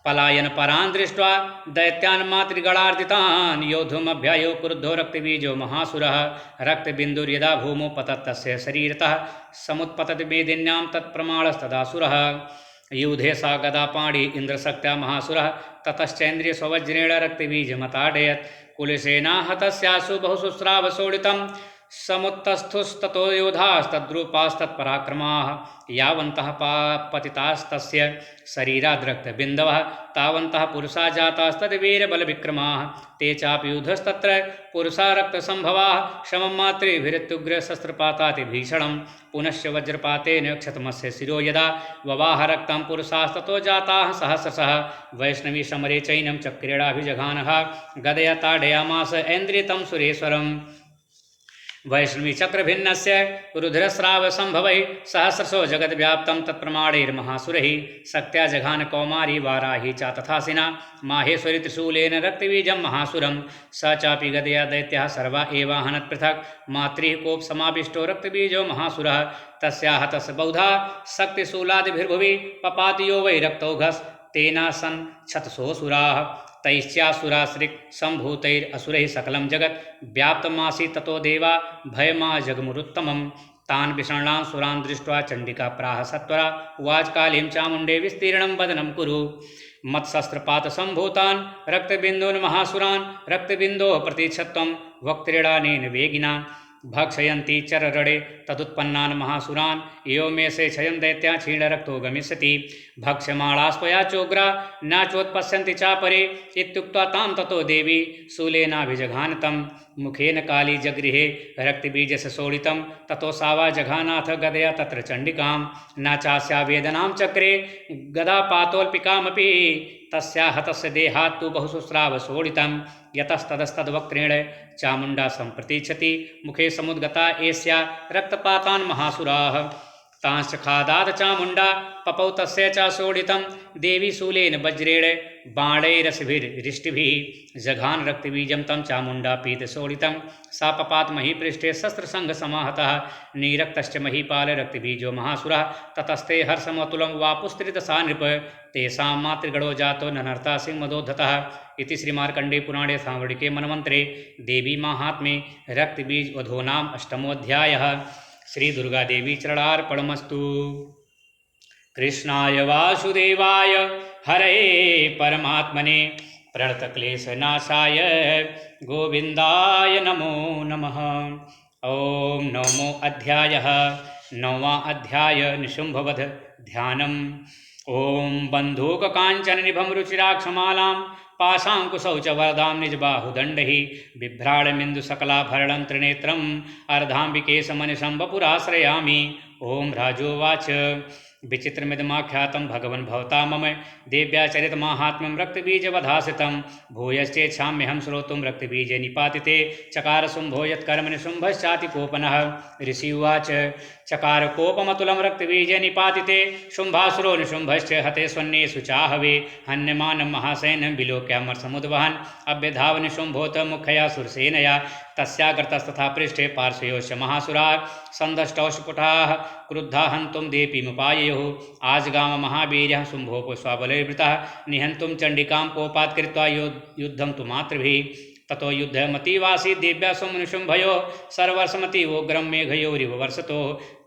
पलायनपरान् दृष्ट्वा दैत्यान् मातृगणार्दितान् योद्धुमभ्यायो क्रुद्धो रक्तबीजो महासुरः रक्तबिन्दुर्यदा भूमौ पतत् तस्य शरीरतः समुत्पतति मेदिन्यां तत्प्रमाणस्तदासुरः यूधे सा गदापाणि इन्द्रशक्त्या महासुरः ततश्चैन्द्रिय स्ववज्रेण रक्तबीजमताडयत् कुलसेना हतस्यासु बहुशुस्रावशोडितं समुत्तस्थुस्ततो योधास्तद्रूपास्तत्पराक्रमाः यावन्तः पतितास्तस्य शरीराद्रक्तबिन्दवः तावन्तः पुरुषा जातास्तद्वीरबलविक्रमाः ते चापि युधस्तत्र पुरुषा रक्तसम्भवाः शमं मातृभिरत्युग्रशस्त्रपातातिभीषणं पुनश्च वज्रपातेन क्षतमस्य शिरो यदा ववाह रक्तं पुरुषास्ततो जाताः सहस्रशः वैष्णवी समरे चैनं चक्रेणाभिजघानः गदया ताडयामास ऐन्द्रियतं सुरेश्वरम् वैष्णवी चक्रभिन्नस्य रुधिरस्रावसम्भवैः सहस्रशो जगद्व्याप्तं तत्प्रमाणैर्महासुरैः शक्त्या जघान कौमारी वाराही च तथासिना माहेश्वरी त्रिशूलेन रक्तबीजं महासुरं स चापि गदया दैत्यः सर्वा एवाहनत् पृथक् मातृः कोपसमाविष्टो रक्तबीजो महासुरः तस्याः तस्य बहुधा शक्तिशूलादिभिर्भुवि पपातियो वै रक्तौघस्तेन सन् क्षतसोऽसुराः तैश्चासुराश्रिक् सम्भूतैरसुरैः सकलं जगत् व्याप्तमासीत् ततो देवा भयमा जगमुरुत्तमं तान् विषण्णान् सुरान् दृष्ट्वा चण्डिका प्राह सत्वरा उवाच कालीं चामुण्डे विस्तीर्णं वदनं कुरु मत्शस्त्रपातसम्भूतान् रक्तबिन्दून् महासुरान् रक्तबिन्दोः प्रतीच्छत्वं वक्त्रीडानेन वेगिना भक्षयन्ति चररणे तदुत्पन्नान् महासुरान् यो मे से क्षयं दैत्या क्षीणरक्तो गमिष्यति भक्ष्यमाणास्त्वया चोग्रा न चोत्पश्यन्ति चापरे इत्युक्त्वा तां ततो देवी शूलेनाभिजघानतं मुखेन काली जगृहे रक्तबीजस्य सोडितं ततो सा वा जघानाथ गदया तत्र चण्डिकां न चास्या वेदनां चक्रे गदापातोल्पिकामपि तस्या हतस्य देहात् तु बहुशुस्रावसोडितं यतस्तदस्तद्वक्त्रेण चामुण्डा सम्प्रतीच्छति मुखे समुद्गता एष्या रक्तपातान् महासुराः तांश्च खादाद चामुण्डा पपौ तस्य च सोडितं देवी शूलेन वज्रेण बाणैरसभिरिष्टिभिः जघान रक्तबीजं तं चामुण्डा पीतसोडितं सा पपात महीपृष्ठे शस्त्रसङ्घसमाहतः निरक्तश्च महीपाल रक्तबीजो महासुरः ततस्ते हर्षमतुलं वापुस्त्रितसा नृप तेषां मातृगणो जातो ननर्ता सिंहमदोद्धतः इति श्रीमार्कण्डे पुराणे सांवडिके मनमन्त्रे देवी माहात्म्ये रक्तबीज वधूनाम् अष्टमोऽध्यायः। श्री दुर्गा देवी चरणार्पणमस्तु। कृष्णाय वासुदेवाय हरये परमात्मने प्रणतक्लेशनाशाय गोविन्दाय नमो नमः। ओम नवमो अध्यायः। नववां अध्याय निशुम्भवध ध्यानम्। ओम बन्धूककाञ्चन निभं रुचिराक्षमालां पाशाङ्कुशौ च वरदां निजबाहुदण्डैः बिभ्राणमिन्दुसकलाभरणं त्रिनेत्रम् अर्धाम्बिके समनिशं वपुराश्रयामि। ओम राजोवाच विचित्रमिदमाख्यातं भगवन् भवता मम देव्या चरितमाहात्म्यं रक्तबीजवधासितं भूयश्चेच्छाम्यहं श्रोतुं रक्तबीजे निपातिते चकार शुम्भो यत्कर्मणि शुम्भश्चातिकोपनः। ऋषि उवाच चकार कोपमतुलं रक्तबीजे निपातिते शुम्भासुरो निशुम्भश्च हते स्वन्येषु चाहवे हन्यमानं महासैन्यं विलोक्यामर्षमुद्वहन् अभ्यधाव निशुम्भोत मुखया सुरसेनया तस्याग्रतस्तथा पृष्ठे पार्श्वयोश्च महासुराः सन्दष्टौष्पुटाः क्रुद्धा हन्तुं देवीमुपाययोः आजगाम महावीर्यः शुम्भोपस्वाबलैर्वृतः निहन्तुं चण्डिकां कोपात् कृत्वा युद्धं तु मातृभिः। ततो युद्धमतीवासी देव्या सुमनिशुम्भयोः सर्वर्षमतीवोग्रं मेघयोरिव वर्षतो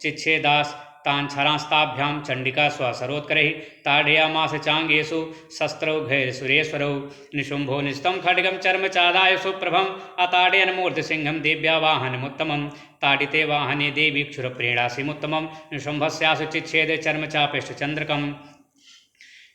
चिच्छेदास् तान् छरांस्ताभ्यां चण्डिका स्वसरोत्करैः ताडयामास चाङ्गेषु शस्त्रौघैर्सुरेश्वरौ निशुम्भो निस्तं खड्गं चर्म चादाय सुप्रभम् अताडयन् मूर्तिसिंहं देव्या वाहनमुत्तमं ताडिते वाहने देवी क्षुरप्रेणासिमुत्तमं निशुम्भस्यासु चिच्छेदे चर्म चापेष्टचन्द्रकम्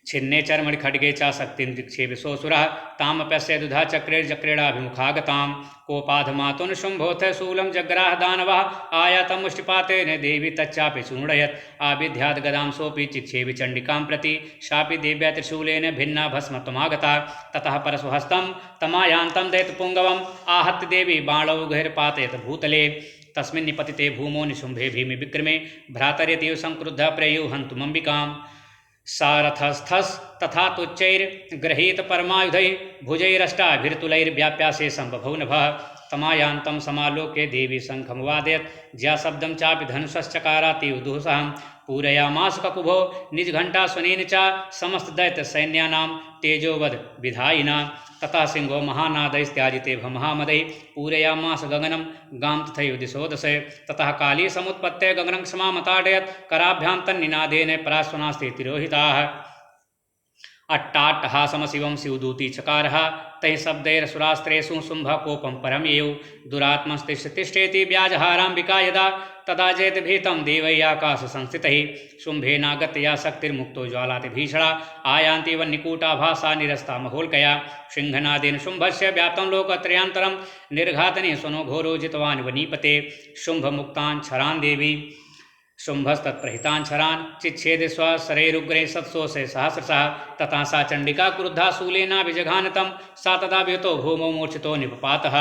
छिन्ने चर्मणि खड्गे च शक्तिं दिक्षेपिसोऽसुरः तामप्यस्य दुधा चक्रेणाभिमुखागतां कोपाधमातुन शुम्भोऽथ शूलं जग्राह दानवः आयातं मुष्टिपातेन देवी तच्चापि चूर्णयत् आविध्यात् गदां सोऽपि चिक्षेपि चण्डिकां प्रति शापि देव्या त्रिशूलेन भिन्ना भस्मत्वमागता। ततः परशुहस्तं तमायान्तं दैत्यपुङ्गवम् आहत्य देवी बाणौघैर्पातयत् भूतले तस्मिन् निपतिते भूमौ निशुम्भे भीमि विक्रमे भ्रातर्यतीव संक्रुद्धः प्रयुः हन्तुमम्बिकाम्। सारथस्थस् तथा तुच्चैर्गृहीत परमायुधैः भुजैरष्टाभिर्तुलैर्व्याप्यासे सम्बभौ नभः तमायान्तं समालोक्य देवी शङ्खमुवादयत् ज्या शब्दं चापि धनुषश्चकारातीव दुःसहं पूरयामास ककुभो निजघण्टास्वनेन च समस्तदैत्यसैन्यानां तेजोवध विधायिना। ततः सिंहो महानादैस्त्याजिते महामदैः पूरयामास गगनं गां तथैव दिशो दश। ततः काली समुत्पत्ते गगनं क्षमामताडयत् कराभ्यां तन्निनादेन पराश्वनास्ते तिरोहिताः। अट्टाट्टहासमशिवं शिवदूती चकारः तैः शब्दैरसुरास्त्रेषु शुम्भः कोपं परमेव दुरात्मस्तिष्ठेति व्याजहाराम्बिका यदा तदा जयति भीतं देवैराकाशसंस्थितैः शुम्भेनागत्य या शक्तिर्मुक्तो ज्वालातिभीषणा आयान्ति वह्निकूटाभासा निरस्ता महोल्कया सिंहनादेन शुम्भस्य व्याप्तं लोकत्रयान्तरं निर्घातने स्वनो घोरो जितवान् वनीपते शुम्भमुक्तान् छरान् देवी शुम्भस्तत्प्रहितान् छरान् चिच्छेद स्वशरैरुग्रे सत्सोऽसे सहस्रशः। तथा सा चण्डिका क्रुद्धा शूलेनाभिजघानतं सा तदा व्यतो भूमौ मूर्छितो निपपातः।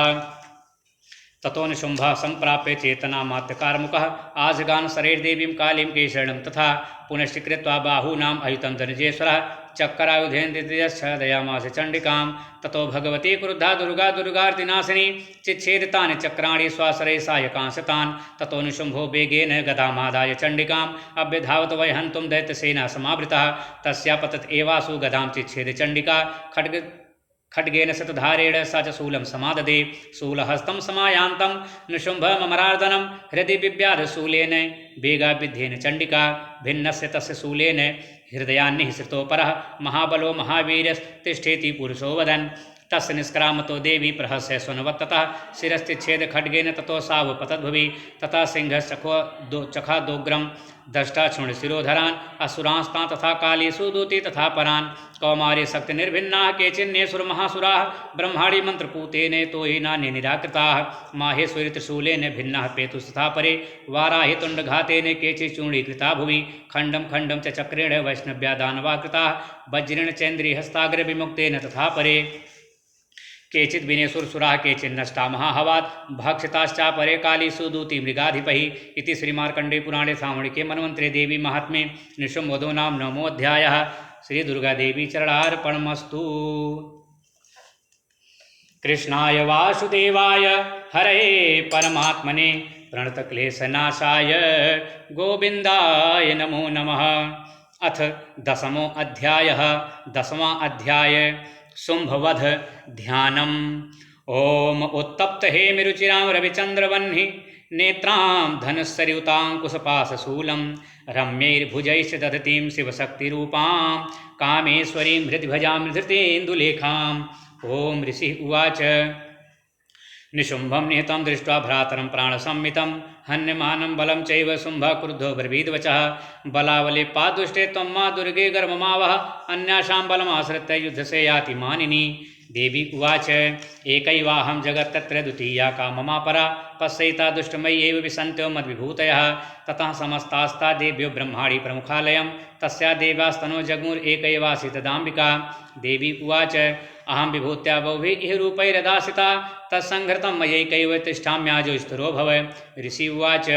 ततो निशुम्भः सम्प्राप्य चेतनामात्यकारमुकः आजगान शरीरदेवीं कालीं केशरणं तथा पुनश्चकृत्वा बाहूनाम् अयुतं धनजेश्वरः चक्रायुधेन्द्रियश्च दयामास चण्डिकां ततो भगवती क्रुद्धा दुर्गा दुर्गार्तिनाशिनी चिच्छेदितानि चक्राणि स्वासरे सायकांशतान् ततो निशुम्भो वेगेन गदामादाय चण्डिकाम् अभ्यधावत वै हन्तुं दैत्यसेना समावृतः तस्या पतत एवासु गदां चिच्छेद चण्डिका खड्गेन शतधारेण स च शूलं समाददे शूलहस्तं समायान्तं निशुम्भममरार्दनं हृदि बिभ्याधशूलेन वेगाभिद्धेन चण्डिका भिन्नस्य तस्य शूलेन हृदयान्निःसृतोपरः महाबलो महावीर्यस्तिष्ठेति पुरुषो वदन् तस्य निष्क्रामतो देवी प्रहस्य स्वनवत्ततः शिरश्चिच्छेद खड्गेन ततो सावपतद्भुवि तथा सिंहश्चखादोग्रं दष्टाक्षुणशिरोधरान् असुरांस्तां तथा कालीषु दूती तथा परान् कौमारी शक्ति निर्भिन्नाः केचिन्नेसुरमहासुराः ब्रह्माणि मन्त्रपूतेन तोहिनान्ये निराकृताः माहेश्वरी त्रिशूलेन भिन्नाः पेतुस्तथा परे वाराहि तुण्डघातेन केचिचूर्णीकृता भुवि खण्डं खण्डं च चक्रेण वैष्णव्या दानवा कृताः वज्रेण चैन्द्रियहस्ताग्रविमुक्तेन तथा परे केचित् विनेसुरसुराः केचिन्नष्टा महाहवात् भक्षिताश्चापरे कालीषु दूती मृगाधिपैः इति श्रीमार्कण्डे पुराणे सामूहिके मन्वन्तरे देवी महात्म्ये निशुम्भवधो नाम नवमोऽध्यायः। श्रीदुर्गादेवी चरणार्पणमस्तु। कृष्णाय वासुदेवाय हरये परमात्मने प्रणतक्लेशनाशाय गोविन्दाय नमो नमः। अथ दशमोऽध्यायः। दशमाध्याय शुम्भवध ध्यानम्। ओम उत्तप्त हेमिरुचिरां रविचन्द्रवह्नि नेत्रां धनुस्सरियुताङ्कुशपाशशूलं रम्यैर्भुजैश्च दधतीं शिवशक्तिरूपां कामेश्वरीं हृदिभजां धृतेन्दुलेखाम्। ओम ऋषिः उवाच निशुम्भं निहतं दृष्ट्वा भ्रातरं प्राणसंमितं हन्यमानं बलं चैव शुम्भः क्रुद्धो ब्रवीद्वचः बलावले पादुष्टे त्वं मा दुर्गे गर्भमावह अन्यासां बलमाश्रित्य युद्धसे याति मानिनी। देवी उवाच एकैवाहं जगत्तत्र द्वितीया का ममापरा पश्यैता दुष्टमय्यैव विसन्त्यो मद्विभूतयः ततः समस्तास्ता देव्यो ब्रह्माणि प्रमुखालयं तस्या देवास्तनो जग्मुरेकैवासि तदाम्बिका। देवी उवाच अहं विभूत्या बहुभिः रूपैरदासिता तत्संहृतं मयैकैव तिष्ठाम्याजो स्थिरो भव। ऋषि उवाच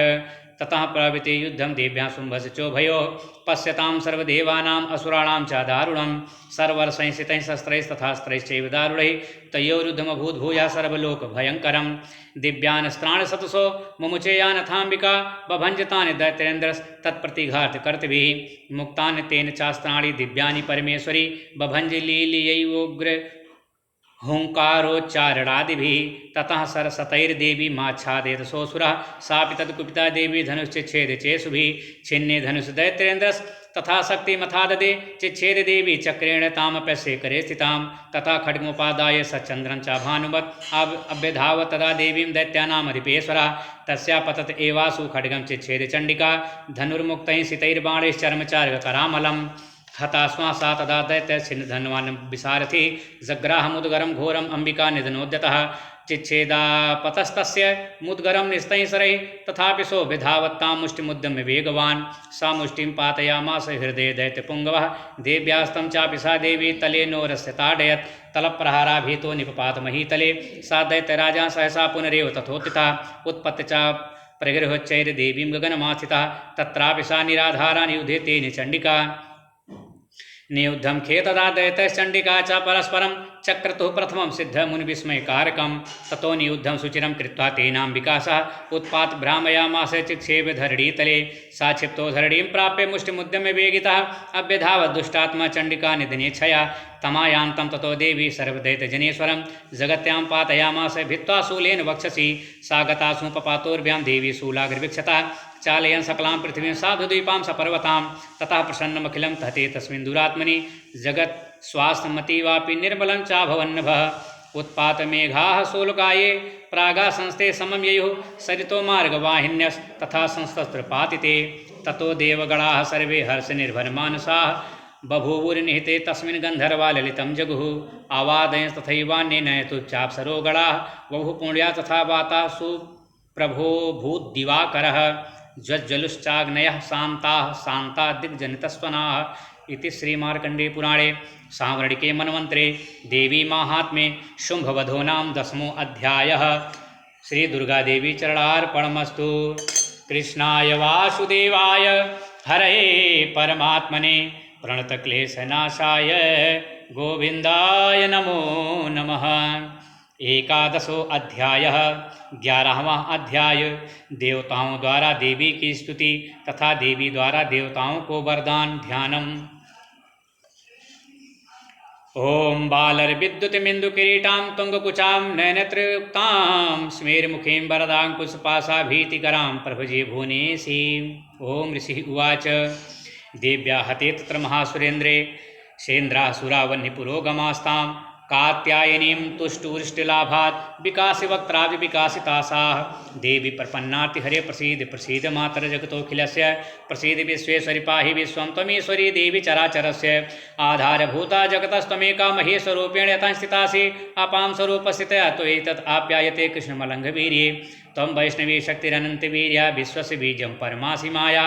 ततः प्रवृत्ते युद्धं देव्यां शुम्भस्य चोभयोः पश्यतां सर्वदेवानाम् असुराणां च दारुणं सर्वर्षैः शस्त्रैस्तथास्त्रैश्चैव दारुणैः तयोरुद्धमभूद्भूया सर्वलोकभयङ्करं दिव्यानस्त्राणशतसो मुमुचेयानथाम्बिका बभञ्जतानि दैत्येन्द्रस्तत्प्रतिघातकर्तभिः मुक्तानि तेन चास्त्राणि दिव्यानि परमेश्वरी बभञ्जलीलयैवोग्र हुंकारोच्चारणादिभिः ततः सरसतैर्देवी माच्छादेतसोऽसुरः सापि तत्कुपिता देवी धनुश्चिच्छेद चेषुभिः छिन्ने धनुष दैत्येन्द्रस्तथा शक्तिमथाददे चिच्छेद देवी चक्रेण तामप्यस्य करे स्थितां तथा खड्गमुपादाय सचन्द्रं च भानुवत् अभ्यधावत् तदा देवीं दैत्यानामधिपेश्वरः तस्या पतत एवासु खड्गं चिच्छेद चण्डिका धनुर्मुक्तैः सितैर्बाणैश्चर्मचार्गकरामलम् हतास्मा सा तदा दैत्यच्छिन्नधन्वान् विसारथि जग्राहमुद्गरं घोरम् अम्बिका निधनोद्यतः चिच्छेदापतस्तस्य मुद्गरं निस्तैः तथापि सोऽभिधावत्तां मुष्टिमुद्यम्य वेगवान् सा मुष्टिं पातयामास हृदये दैत्यपुङ्गवः देव्यास्तं चापि सा देवी तले नोरस्य ताडयत् तलप्रहाराभीतो निपपात महीतले सा दैत्यराजा सहसा पुनरेव तथोत्थिता उत्पत्ति च प्रगृहोच्चैर्देवीं गगनमास्थिता तत्रापि सा निराधारा नियुधे तेन चण्डिका नियुद्धं खेतदा दैत्यश्चण्डिका च परस्परं चक्रतुः प्रथमं सिद्धमुनिविस्मयकारकं ततो नियुद्धं सुचिरं कृत्वा तेनाम्बिका सह उत्पात भ्रामयामास चिक्षेप धरणीतले सा क्षिप्तो धरणीं प्राप्य मुष्टिमुद्यम्य वेगितः अभ्यधावद्दुष्टात्मा चण्डिका निधनेच्छया तमायान्तं ततो देवी सर्वदैत्यजनेश्वरं जगत्यां पातयामास भित्त्वा शूलेन वक्षसि सा गतासूपपातोर्भ्यां देवी शूलाग्रवीक्षता चालयन् सकलां पृथिवीं साधुद्वीपां सपर्वतां ततः प्रसन्नमखिलं तहते तस्मिन् दुरात्मनि जगत् स्वास्थमतीवापि निर्मलं चाभवन्नभः उत्पातमेघाः शोलकाये प्रागा संस्थे समं ययुः सरितो मार्गवाहिन्यस्तथा संस्तस्त्रपातिते ततो देवगणाः सर्वे हर्षनिर्भरमानसाः बभूवुर्निहिते तस्मिन् गन्धर्वा ललितं जगुः आवादयंस्तथैवान्येन चाप्सरोगणाः बहु पुण्या तथा वाता सुप्रभो भूद्दिवाकरः ज्वज्जलुश्चाग्नयः शान्ताः शान्ता दिग्जनितस्वनाः इति श्रीमार्कण्डे पुराणे सावर्णिके मन्वन्तरे देवी माहात्म्ये शुम्भवधो नाम 10मोऽध्यायः। श्री दुर्गा देवी चरणार्पणमस्तु। कृष्णाय वासुदेवाय हरये परमात्मने प्रणतक्लेशनाशाय गोविंदाय नमो नमः। एकादशो अध्यायः 11वां अध्याय देवताओं द्वारा देवी की स्तुति तथा देवी द्वारा देवताओं को वरदान ध्यानम। ओम बालर्विद्युतिमिन्दुकिरीटां तुंगकुचां नयनत्रयुक्तां स्मेरमुखीं वरदाङ्कुशपाशाभीतिकरां प्रभजे भुवनेशीं। ओम ऋषिः उवाच देव्या हते तत्र महासुरेन्द्रे सेन्द्रासुरावह्निपुरोगमास्तां कात्यायनीं तुष्टुवृष्टिलाभात् विकासिवक्त्रादिविकासितासाः देवी प्रपन्नाति हरे प्रसीद प्रसीद मातर जगतोऽखिलस्य प्रसीद विश्वेश्वरि पाहि विश्वं त्वमीश्वरी देवी चराचरस्य आधारभूता जगतस्त्वमेका महेश्वरूपेण यथा स्थितासि अपां स्वरूपस्थितया त्वयि तत् आप्यायते कृष्णमलङ्घवीर्ये त्वं वैष्णवी शक्तिरनन्तवीर्या विश्वस्य बीजं परमासि माया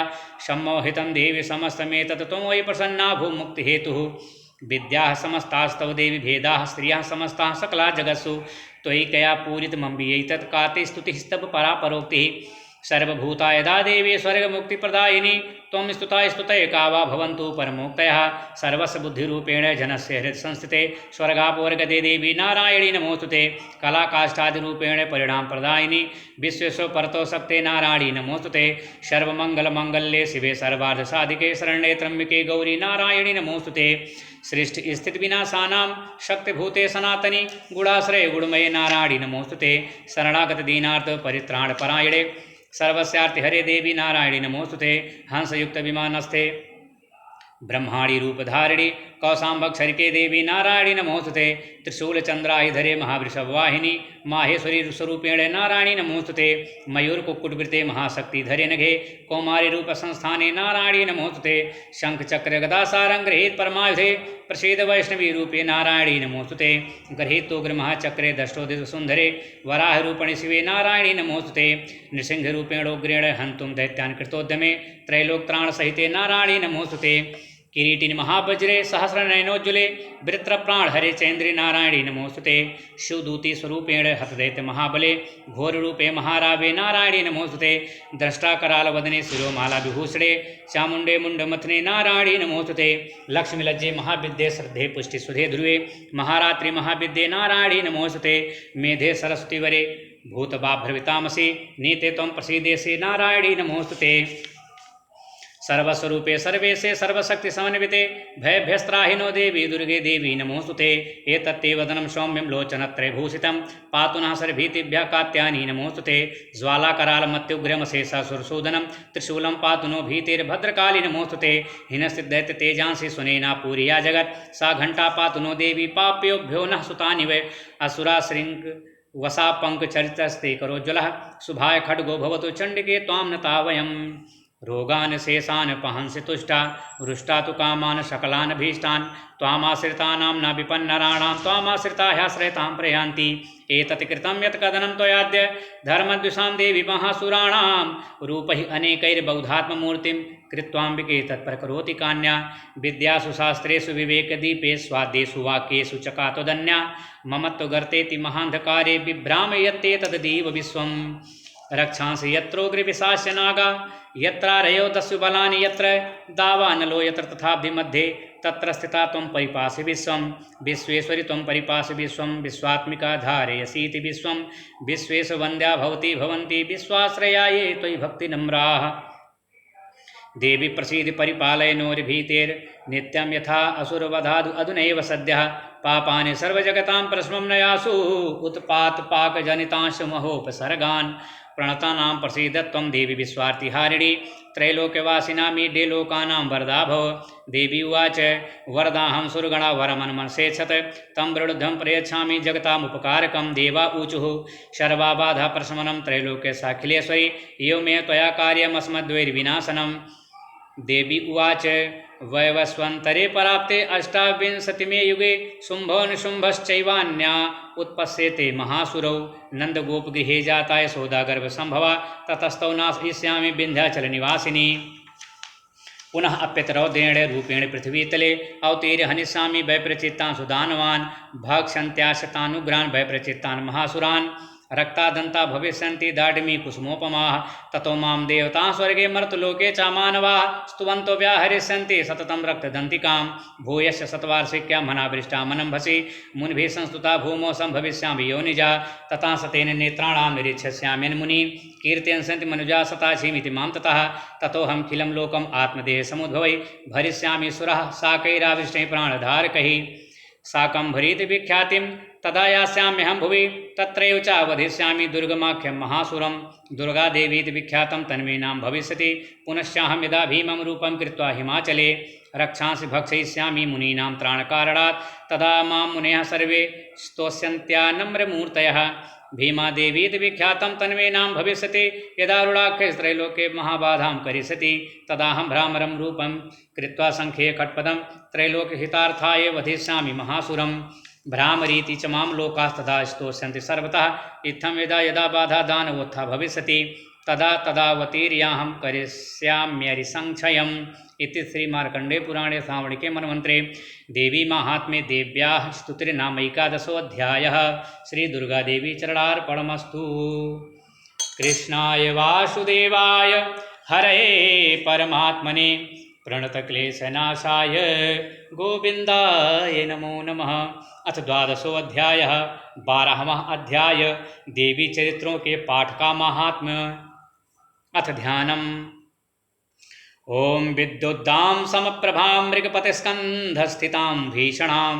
सम्मोहितं देवी समस्तमेतत् त्वं वै प्रसन्ना भूमुक्तिहेतुः विद्याः समस्तास्तव देवी भेदाः स्त्रियः समस्ताः सकला जगत्सु त्वयि कया पूरितमम्बियैतत् का ते स्तुतिस्तव परा परोक्तिः सर्वभूता यदा देवी स्वर्गमुक्तिप्रदायिनी त्वं स्तुता स्तुतये का वा भवन्तु परमोक्तयः सर्वस्वबुद्धिरूपेण जनस्य हृत्संस्थिते स्वर्गापवर्गदे देवी नारायणी नमोस्तुते कलाकाष्ठादिरूपेण परिणामप्रदायिनी विश्वेश्व परतो सप्ते नारायणी नमोस्तुते सर्वमङ्गलमङ्गल्ये शिवे सर्वार्थसाधिके शरण्ये त्र्यम्बके गौरी नारायणी नमोस्तुते सृष्टि स्थित विनाशानां शक्तिभूते सनातनी गुणाश्रय गुणमये नारायणी नमोस्तुते शरणागत दीनार्थ परित्राण परायणे सर्वस्यार्ति हरे देवी नारायणी नमोस्तुते हंसयुक्त विमानस्थे ब्रह्माणी रूपधारिणी कौसाम्भक्षरिके देवी नारायणी नमोस्तुते त्रिशूलचंद्रायुधरे महावृषभवाहिनी माहेश्वरी स्वरूपेण नारायणी नमोस्तुते मयूरकुक्कुटवृते महाशक्तिधरे नघे कौमारी रूप संस्थाने नारायणी नमोस्तुते शंख चक्र गदासारं गृहीत परमायुधे प्रसीद वैष्णवी रूपे नारायणी नमोस्तुते गृहीतोग्रमः चक्रे दष्टोदितसुंदरे वराहरूपणि शिवे नारायणी नमोस्तुते नृसिंहरूपेणोग्रेण हन्तुं दैत्यान् कृतोद्यमे त्रैलोक्त्राणसहिते नारायणी नमोस्तुते किरीटिनि महावज्रे सहस्रनयनोज्ज्वले वृत्रप्राण हरे चैन्द्रे नारायणी नमोस्तुते शिवदूती स्वरूपेण हतदैत्य महाबले घोररूपे महारावे नारायणी नमोस्तुते द्रष्टाकरालवदने शिरोमाला विभूषणे चामुण्डे मुण्डमथने नारायणी नमोस्तुते लक्ष्मीलज्जे महाविद्ये श्रद्धे पुष्टि सुधे ध्रुवे महारात्रि महाविद्ये नारायणी नमोस्तुते मेधे सरस्वतीवरे भूतबाभ्रवितामसि नीते त्वं प्रसीदेसे नारायणी नमोस्तुते सर्वस्वरूपे सर्वेशे सर्वशक्ति समन्विते भयभ्यस्त्राहिनो देवी दुर्गे देवी नमोस्तुते एतत्ते वदनं सौम्यं लोचनत्रयभूषितं पातु नः सर्वभीतिभ्यः कात्यायनी नमोस्तुते ज्वालाकरालमत्युग्रमशेषासुरसूदनं त्रिशूलं पातु नो भीतिर्भद्रकाली नमोस्तुते हिनस्थिदैत्य तेजांसि सुनेना पूरिया जगत् सा घण्टा पातु नो देवी पाप्योभ्यो नः सुतानि वै असुराश्रृङ्ग वसा पंकचरितस्ते करोज्ज्वलः शुभाय खड्गो भवतु चण्डिके त्वां नता वयम् रोगान् शेषान् पहंसि तुष्टा रुष्टा तु कामान् सकलान् भीष्टान् त्वामाश्रितानां न विपन्नराणां त्वामाश्रिता ह्याश्रयतां प्रयान्ति एतत् कृतं यत् कदनं त्वयाद्य धर्मद्विषां देवी महासुराणां रूपैः अनेकैर्बौधात्ममूर्तिं कृत्वाम्बिके तत्प्रकरोति कान्या विद्यासु शास्त्रेषु विवेकदीपे स्वाद्येषु वाक्येषु चकातोदन्या ममत्वगर्तेति महान्धकारे बिभ्रामयत्ते तद्दीव विश्वम् रक्षांसि यत्रोग्रविशास्य नागा यत्रारयो दस्युबलानि यत्र दावानलो यत्र तथाब्धिमध्ये तत्र स्थिता त्वं परिपासि विश्वं विश्वेश्वरि त्वं परिपासि विश्वं विश्वात्मिका धारयसीति विश्वं विश्वेषु वन्द्या भवति भवन्ति विश्वाश्रयाये त्वयि भक्तिनम्राः देवी प्रसीदि परिपालय नोर्भीतेर्नित्यं यथा असुरवधादु अधुनैव सद्यः पापानि सर्वजगतां प्रश्मं नयासु उत्पातपाकजनितांश महोपसर्गान् प्रणतानां प्रसीदत्वं देवी विश्वार्तिहारिणी त्रैलोक्यवासिनां मीढे लोकानां वरदा भव देवी उवाच वरदाहं सुरगणा वरमन्मनसेच्छत् तं वृद्धं प्रयच्छामि जगतामुपकारकं देवा ऊचुः सर्वाबाधा प्रशमनं त्रैलोक्यसाखिलेश्वरी एवमे त्वया कार्यमस्मद्वैर्विनाशनम् देवी उवाच वैवस्वन्तरे पराप्ते अष्टाविंशतिमे युगे शुम्भो निशुम्भश्चैवान्या उत्पश्येते महासुरौ नन्दगोपगृहे जाता यशोदागर्भसम्भवा ततस्तौ नाशयिष्यामि विन्ध्याचलनिवासिनी पुनः अप्यतरौद्रेण रूपेण पृथ्वीतले अवतीर्य हनिष्यामि वैप्रचित्तान् सुदानवान् भक्षन्त्याशतानुग्रान् वैप्रचित्तान् महासुरान् रक्तादन्ता भविष्यन्ति दाढ्मी कुसुमोपमाः ततो मां देवताः स्वर्गे मर्तलोके च मानवाः स्तुवन्तो व्याहरिष्यन्ति सततं रक्तदन्तिकां भूयश्च शतवार्षिक्यां मनावृष्टा मनम्भसि मुनिभिः संस्तुता भूमौ सम्भविष्यामि योनिजा तथा सतेन नेत्राणां निरीक्षस्याम्यन्मुनि कीर्तयन्ति मनुजा सतासीमिति मां ततः ततोऽहं लोकम् आत्मदेह समुद्भवै भरिष्यामि सुरः साकैराविष्टैः प्राणधारकैः साकम्भरीति विख्यातिं तदा यास्याम्यहं भुवि तत्रैव च वधिष्यामि दुर्गमाख्यं महासुरं दुर्गादेवीति विख्यातं तन्मे भविष्यति पुनश्चाहं यदा भीमं रूपं कृत्वा हिमाचले रक्षांसि भक्षयिष्यामि मुनीनां त्राणकारणात् तदा मां मुनयः सर्वे स्तोष्यन्त्यानम्रमूर्तयः भीमादेवीति विख्यातं तन्मे भविष्यति यदारुणाख्यस्त्रैलोके महाबाधां करिष्यति तदाहं भ्रामरं रूपं कृत्वा संख्ये खट्पदं त्रैलोक्यहितार्थाय वधिष्यामि महासुरं भ्रामरीति च मां लोकास्तदा स्तोष्यन्ति सर्वतः इत्थं यदा यदा बाधा दानवोत्था भविष्यति तदा तदावतीर्याहं करिष्याम्यरिसंक्षयम् इति श्रीमार्कण्डे पुराणे श्रावणिके मन्वन्तरे देवी माहात्म्ये देव्याः स्तुतिर्नामैकादशोऽध्यायः श्रीदुर्गादेवी चरणार्पणमस्तु। कृष्णाय वासुदेवाय हरये परमात्मने प्रणतक्लेशनाशाय गोविन्दाय नमो नमः। अथ द्वादशोऽध्यायः 12वां अध्याय देवी चरित्रों के पाठ का महात्म्य। अथ ध्यानम्। ओं विद्युद्दां समप्रभां मृगपतिस्कन्धस्थितां भीषणां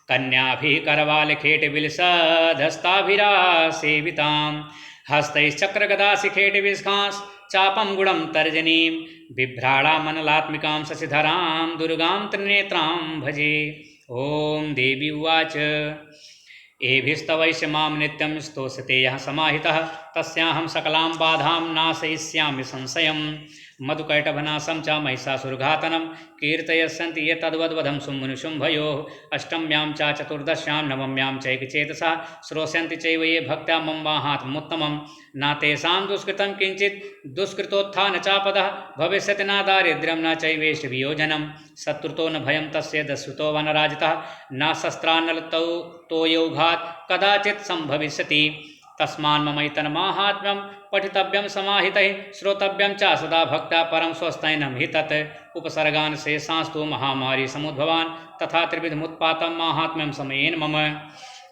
कन्याभिः करवालखेटविलसधस्ताभिरासेवितां हस्तैश्चक्रगदाशिखेटविस्खांश्चापं गुणं तर्जनीं बिभ्राणामनलात्मिकां शशिधरां दुर्गां त्रिनेत्रां भजे। ओं देवी उवाच एभिस्तवैश्य मां नित्यं स्तोषते यः समाहितः तस्याहं सकलां बाधां नाशयिष्यामि संशयं मधुकैटभनाशं च महिषासुरघातनं कीर्तयस्यन्ति ये तद्वद्वधं सुमुनिशुम्भयोः अष्टम्यां च चतुर्दश्यां नवम्यां चैकचेतसा श्रोष्यन्ति चैव ये भक्त्या मम माहात्म्योत्तमं न तेषां दुष्कृतं किञ्चित् दुष्कृतोत्थान चापदः भविष्यति न दारिद्र्यं न चैवेष्टवियोजनं शत्रुतो न भयं तस्य दस्युतो वनराजितः न शस्त्रान्नलतौ तोयौघात् कदाचित् सम्भविष्यति तस्मान् ममैतन्माहात्म्यं पठितव्यं समाहितैः श्रोतव्यं च सदा भक्त्या परं स्वस्तैनं हि तत् उपसर्गान् शेषांस्तु महामारी समुद्भवान् तथा त्रिविधमुत्पातं माहात्म्यं समयेन मम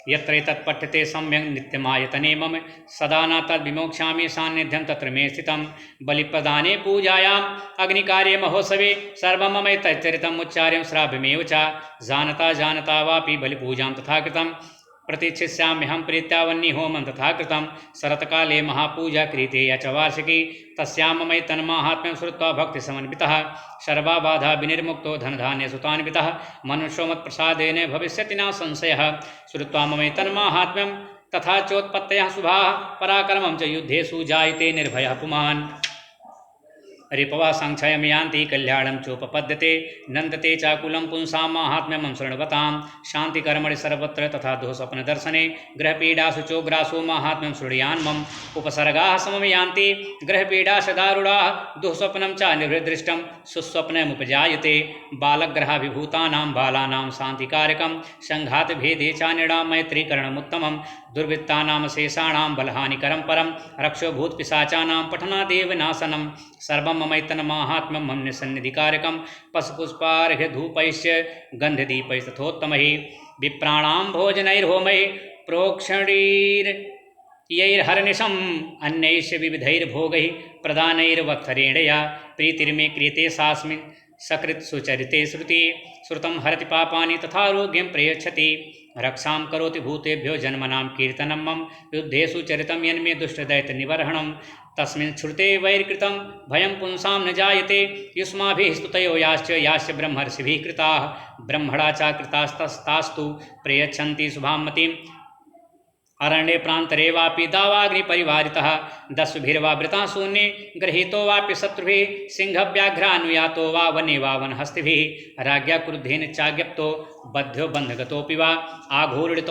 यत्रैतत्पठ्यते सम्यक् नित्यमायतने मम सदा न तद्विमोक्ष्यामि सान्निध्यं तत्र मे स्थितं बलिप्रदाने पूजायाम् अग्निकार्ये महोत्सवे सर्वं ममैतच्चरितम् उच्चार्यं श्राव्यमेव च जानता जानता वापि बलिपूजां तथा कृतं प्रतीक्षिष्याम्यहं प्रीत्या वह्निहोमं तथा कृतं शरत्काले महापूजा क्रियते या च वार्षिकी तस्यां ममैतन्माहात्म्यं श्रुत्वा भक्तिसमन्वितः सर्वाबाधा विनिर्मुक्तो धनधान्यसुतान्वितः मनुष्यो मत्प्रसादेन भविष्यति न संशयः श्रुत्वा ममैतन्माहात्म्यं तथा चोत्पत्तयः शुभाः पराक्रमं च युद्धेषु जायते निर्भयः पुमान् रिपवः संक्षयं यान्ति कल्याणं चोपपद्यते नन्दते चाकुलं पुंसां माहात्म्यं शृण्वतां शान्तिकर्मणि सर्वत्र तथा दुःस्वप्नदर्शने गृहपीडासु चोग्रासु माहात्म्यं शृणुयान्मम् उपसर्गाः समं यान्ति गृहपीडाश्च दारुणाः दुःस्वप्नं च निर्दृष्टं सुस्वप्नमुपजायते बालग्रहाभिभूतानां बालानां शान्तिकारकं सङ्घातभेदे च नृणां मैत्रीकरणमुत्तमं दुर्वृत्तानां शेषाणां बलहानिकरं परं रक्षोभूतपिशाचानां पठनादेव नाशनं सर्वं ममैतन्माहात्म्यं मम निसन्निधिकारकं पशुपुष्पार्घ्यधूपैश्च गन्धदीपैस्तथोत्तमैः विप्राणां भोजनैर्होमैः प्रोक्षणैर्यैर्हरनिशम् अन्यैश्च विविधैर्भोगैः प्रदानैर्वत्सरेणया प्रीतिर्मे क्रियते सास्मिन् सकृत् सुचरिते श्रुति श्रुतं हरति पापानि तथारोग्यं प्रयच्छति रक्षां करोति भूतेभ्यो जन्मनां कीर्तनं मम युद्धेषु चरितं यन्मे दुष्टदैत्यनिबर्हणं तस्मिन् श्रुते वैर्कृतं भयं पुंसां न जायते युष्माभिः स्तुतयो याश्च ब्रह्मर्षिभिः कृताः ब्रह्मणा च कृतास्तस्तास्तु प्रयच्छन्ति शुभां मतिम् अरण्ये प्रान्तरे वापि दावाग्निपरिवारितः दस्युभिर्वा वृता शून्ये गृहीतो वापि शत्रुभिः सिंहव्याघ्रानुयातो वा वने वा वनहस्तिभिः राज्ञा क्रुद्धेन चाज्ञप्तो बध्यो बन्धगतोऽपि वा आघूर्णितो